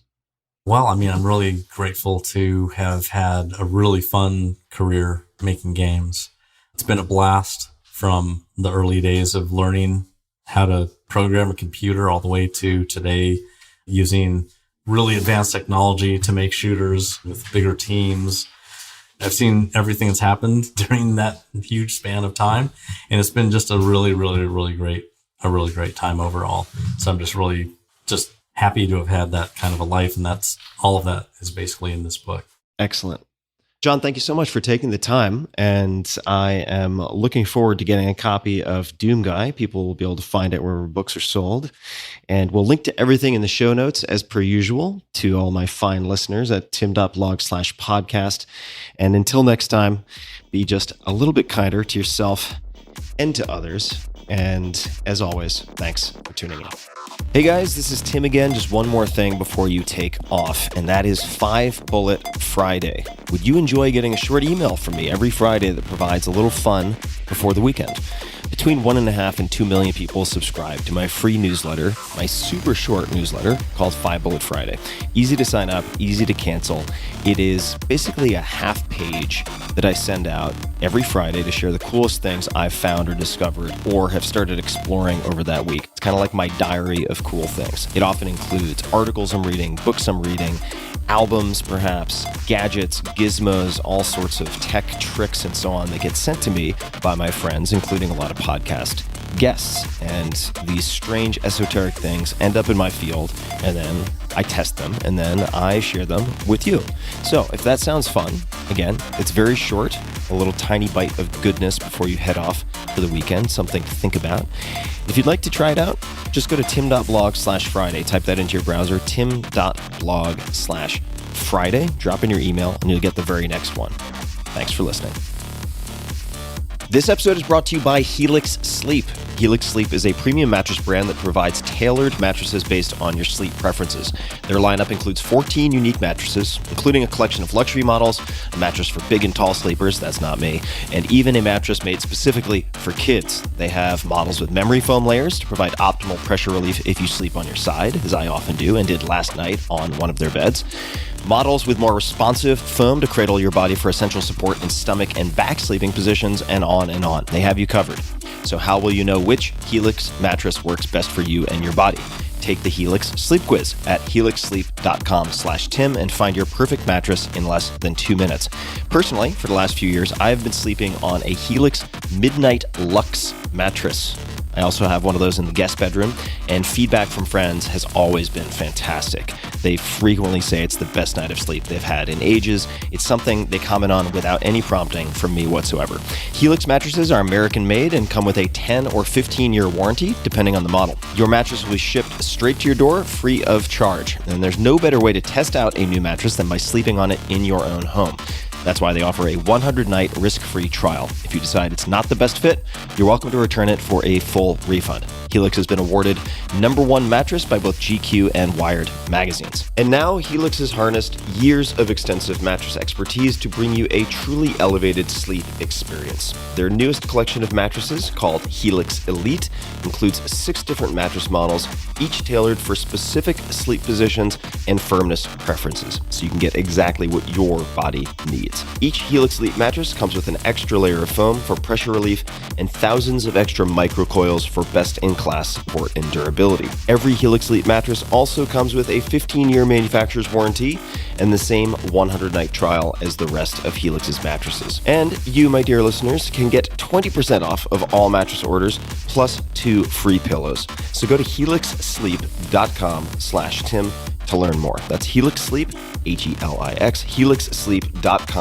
Well, I mean, I'm really grateful to have had a really fun career making games. It's been a blast from the early days of learning how to program a computer all the way to today using really advanced technology to make shooters with bigger teams. I've seen everything that's happened during that huge span of time, and it's been just a really, really, really great time overall. So I'm just happy to have had that kind of a life, and that's all of that is basically in this book. Excellent. John, thank you so much for taking the time, and I am looking forward to getting a copy of Doom Guy. People will be able to find it wherever books are sold, and we'll link to everything in the show notes as per usual to all my fine listeners at tim.blog/podcast. And until next time, be just a little bit kinder to yourself and to others. And as always, thanks for tuning in. Hey guys, this is Tim again. Just one more thing before you take off, and that is 5 Bullet Friday. Would you enjoy getting a short email from me every Friday that provides a little fun before the weekend? Between 1.5 and 2 million people subscribe to my free newsletter, my super short newsletter called 5 Bullet Friday. Easy to sign up, easy to cancel. It is basically a half page that I send out every Friday to share the coolest things I've found or discovered or have started exploring over that week. It's kind of like my diary of cool things. It often includes articles I'm reading, books I'm reading, albums perhaps, gadgets, gizmos, all sorts of tech tricks and so on that get sent to me by my friends, including a lot of podcast guests. And these strange esoteric things end up in my field, and then I test them, and then I share them with you. So if that sounds fun, again, it's very short, a little tiny bite of goodness before you head off for the weekend, something to think about. If you'd like to try it out, just go to tim.blog/Friday. Type that into your browser, tim.blog/Friday. Drop in your email, and you'll get the very next one. Thanks for listening. This episode is brought to you by Helix Sleep. Helix Sleep is a premium mattress brand that provides tailored mattresses based on your sleep preferences. Their lineup includes 14 unique mattresses, including a collection of luxury models, a mattress for big and tall sleepers, that's not me, and even a mattress made specifically for kids. They have models with memory foam layers to provide optimal pressure relief if you sleep on your side, as I often do and did last night on one of their beds. Models with more responsive foam to cradle your body for essential support in stomach and back sleeping positions, and on and on. They have you covered. So how will you know which Helix mattress works best for you and your body? Take the Helix Sleep Quiz at helixsleep.com/Tim and find your perfect mattress in less than 2 minutes. Personally, for the last few years, I've been sleeping on a Helix Midnight Luxe mattress. I also have one of those in the guest bedroom, and feedback from friends has always been fantastic. They frequently say it's the best night of sleep they've had in ages. It's something they comment on without any prompting from me whatsoever. Helix mattresses are American-made and come with a 10 or 15-year warranty, depending on the model. Your mattress will be shipped straight to your door, free of charge. And there's no better way to test out a new mattress than by sleeping on it in your own home. That's why they offer a 100-night risk-free trial. If you decide it's not the best fit, you're welcome to return it for a full refund. Helix has been awarded #1 mattress by both GQ and Wired magazines. And now Helix has harnessed years of extensive mattress expertise to bring you a truly elevated sleep experience. Their newest collection of mattresses, called Helix Elite, includes 6 different mattress models, each tailored for specific sleep positions and firmness preferences, so you can get exactly what your body needs. Each Helix Elite mattress comes with an extra layer of foam for pressure relief and thousands of extra microcoils for best-in-class support and durability. Every Helix Elite mattress also comes with a 15-year manufacturer's warranty and the same 100-night trial as the rest of Helix's mattresses. And you, my dear listeners, can get 20% off of all mattress orders plus 2 free pillows. So go to helixsleep.com/Tim to learn more. That's Helix Sleep, HELIX, helixsleep.com/Tim.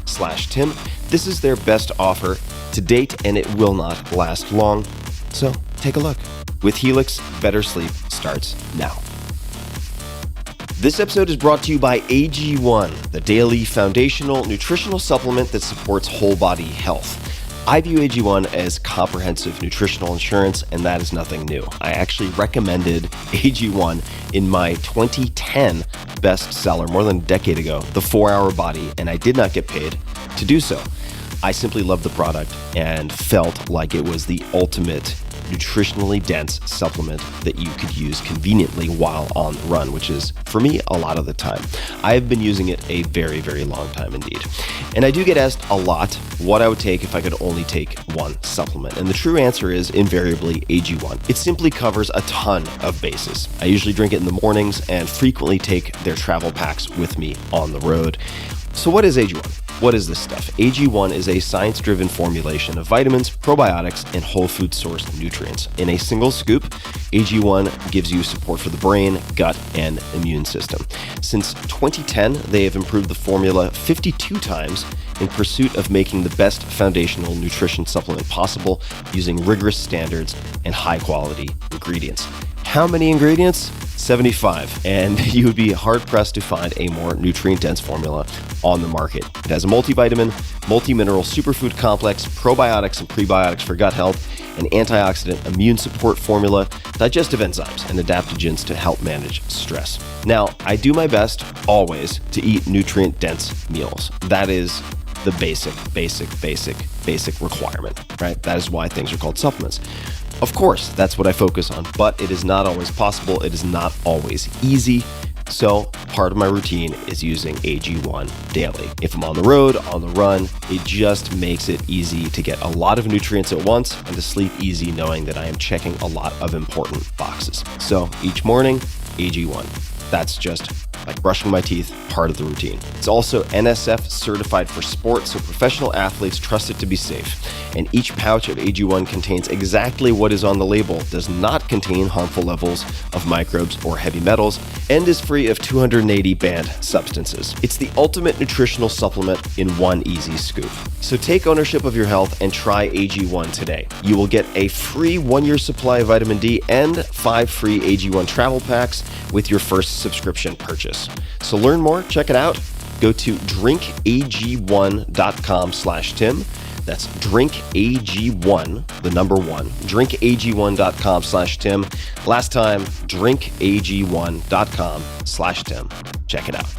ag1.com/Tim. This is their best offer to date, and it will not last long. So take a look. With Helix, better sleep starts now. This episode is brought to you by AG1, the daily foundational nutritional supplement that supports whole body health. I view AG1 as comprehensive nutritional insurance, and that is nothing new. I actually recommended AG1 in my 2010 bestseller more than a decade ago, The 4-Hour Body, and I did not get paid to do so. I simply loved the product and felt like it was the ultimate nutritionally dense supplement that you could use conveniently while on the run, which is, for me, a lot of the time. I have been using it a very, very long time indeed. And I do get asked a lot what I would take if I could only take one supplement. And the true answer is invariably AG1. It simply covers a ton of bases. I usually drink it in the mornings and frequently take their travel packs with me on the road. So what is AG1? What is this stuff? AG1 is a science-driven formulation of vitamins, probiotics, and whole food source nutrients. In a single scoop, AG1 gives you support for the brain, gut, and immune system. Since 2010, they have improved the formula 52 times in pursuit of making the best foundational nutrition supplement possible using rigorous standards and high-quality ingredients. How many ingredients? 75, and you would be hard-pressed to find a more nutrient-dense formula on the market. It has a multivitamin, multi-mineral superfood complex, probiotics and prebiotics for gut health, an antioxidant immune support formula, digestive enzymes, and adaptogens to help manage stress. Now, I do my best, always, to eat nutrient-dense meals. That is the basic requirement, right? That is why things are called supplements. Of course, that's what I focus on, but it is not always possible. It is not always easy. So part of my routine is using AG1 daily. If I'm on the road, on the run, it just makes it easy to get a lot of nutrients at once and to sleep easy knowing that I am checking a lot of important boxes. So each morning, AG1. That's just like brushing my teeth, part of the routine. It's also NSF certified for sport, so professional athletes trust it to be safe. And each pouch of AG1 contains exactly what is on the label, does not contain harmful levels of microbes or heavy metals, and is free of 280 banned substances. It's the ultimate nutritional supplement in one easy scoop. So take ownership of your health and try AG1 today. You will get a free 1-year supply of vitamin D and 5 free AG1 travel packs with your first subscription purchase. So learn more, check it out. Go to drinkag1.com/Tim. That's drinkag1, the number 1, drinkag1.com/Tim. Last time, drinkag1.com/Tim. Check it out.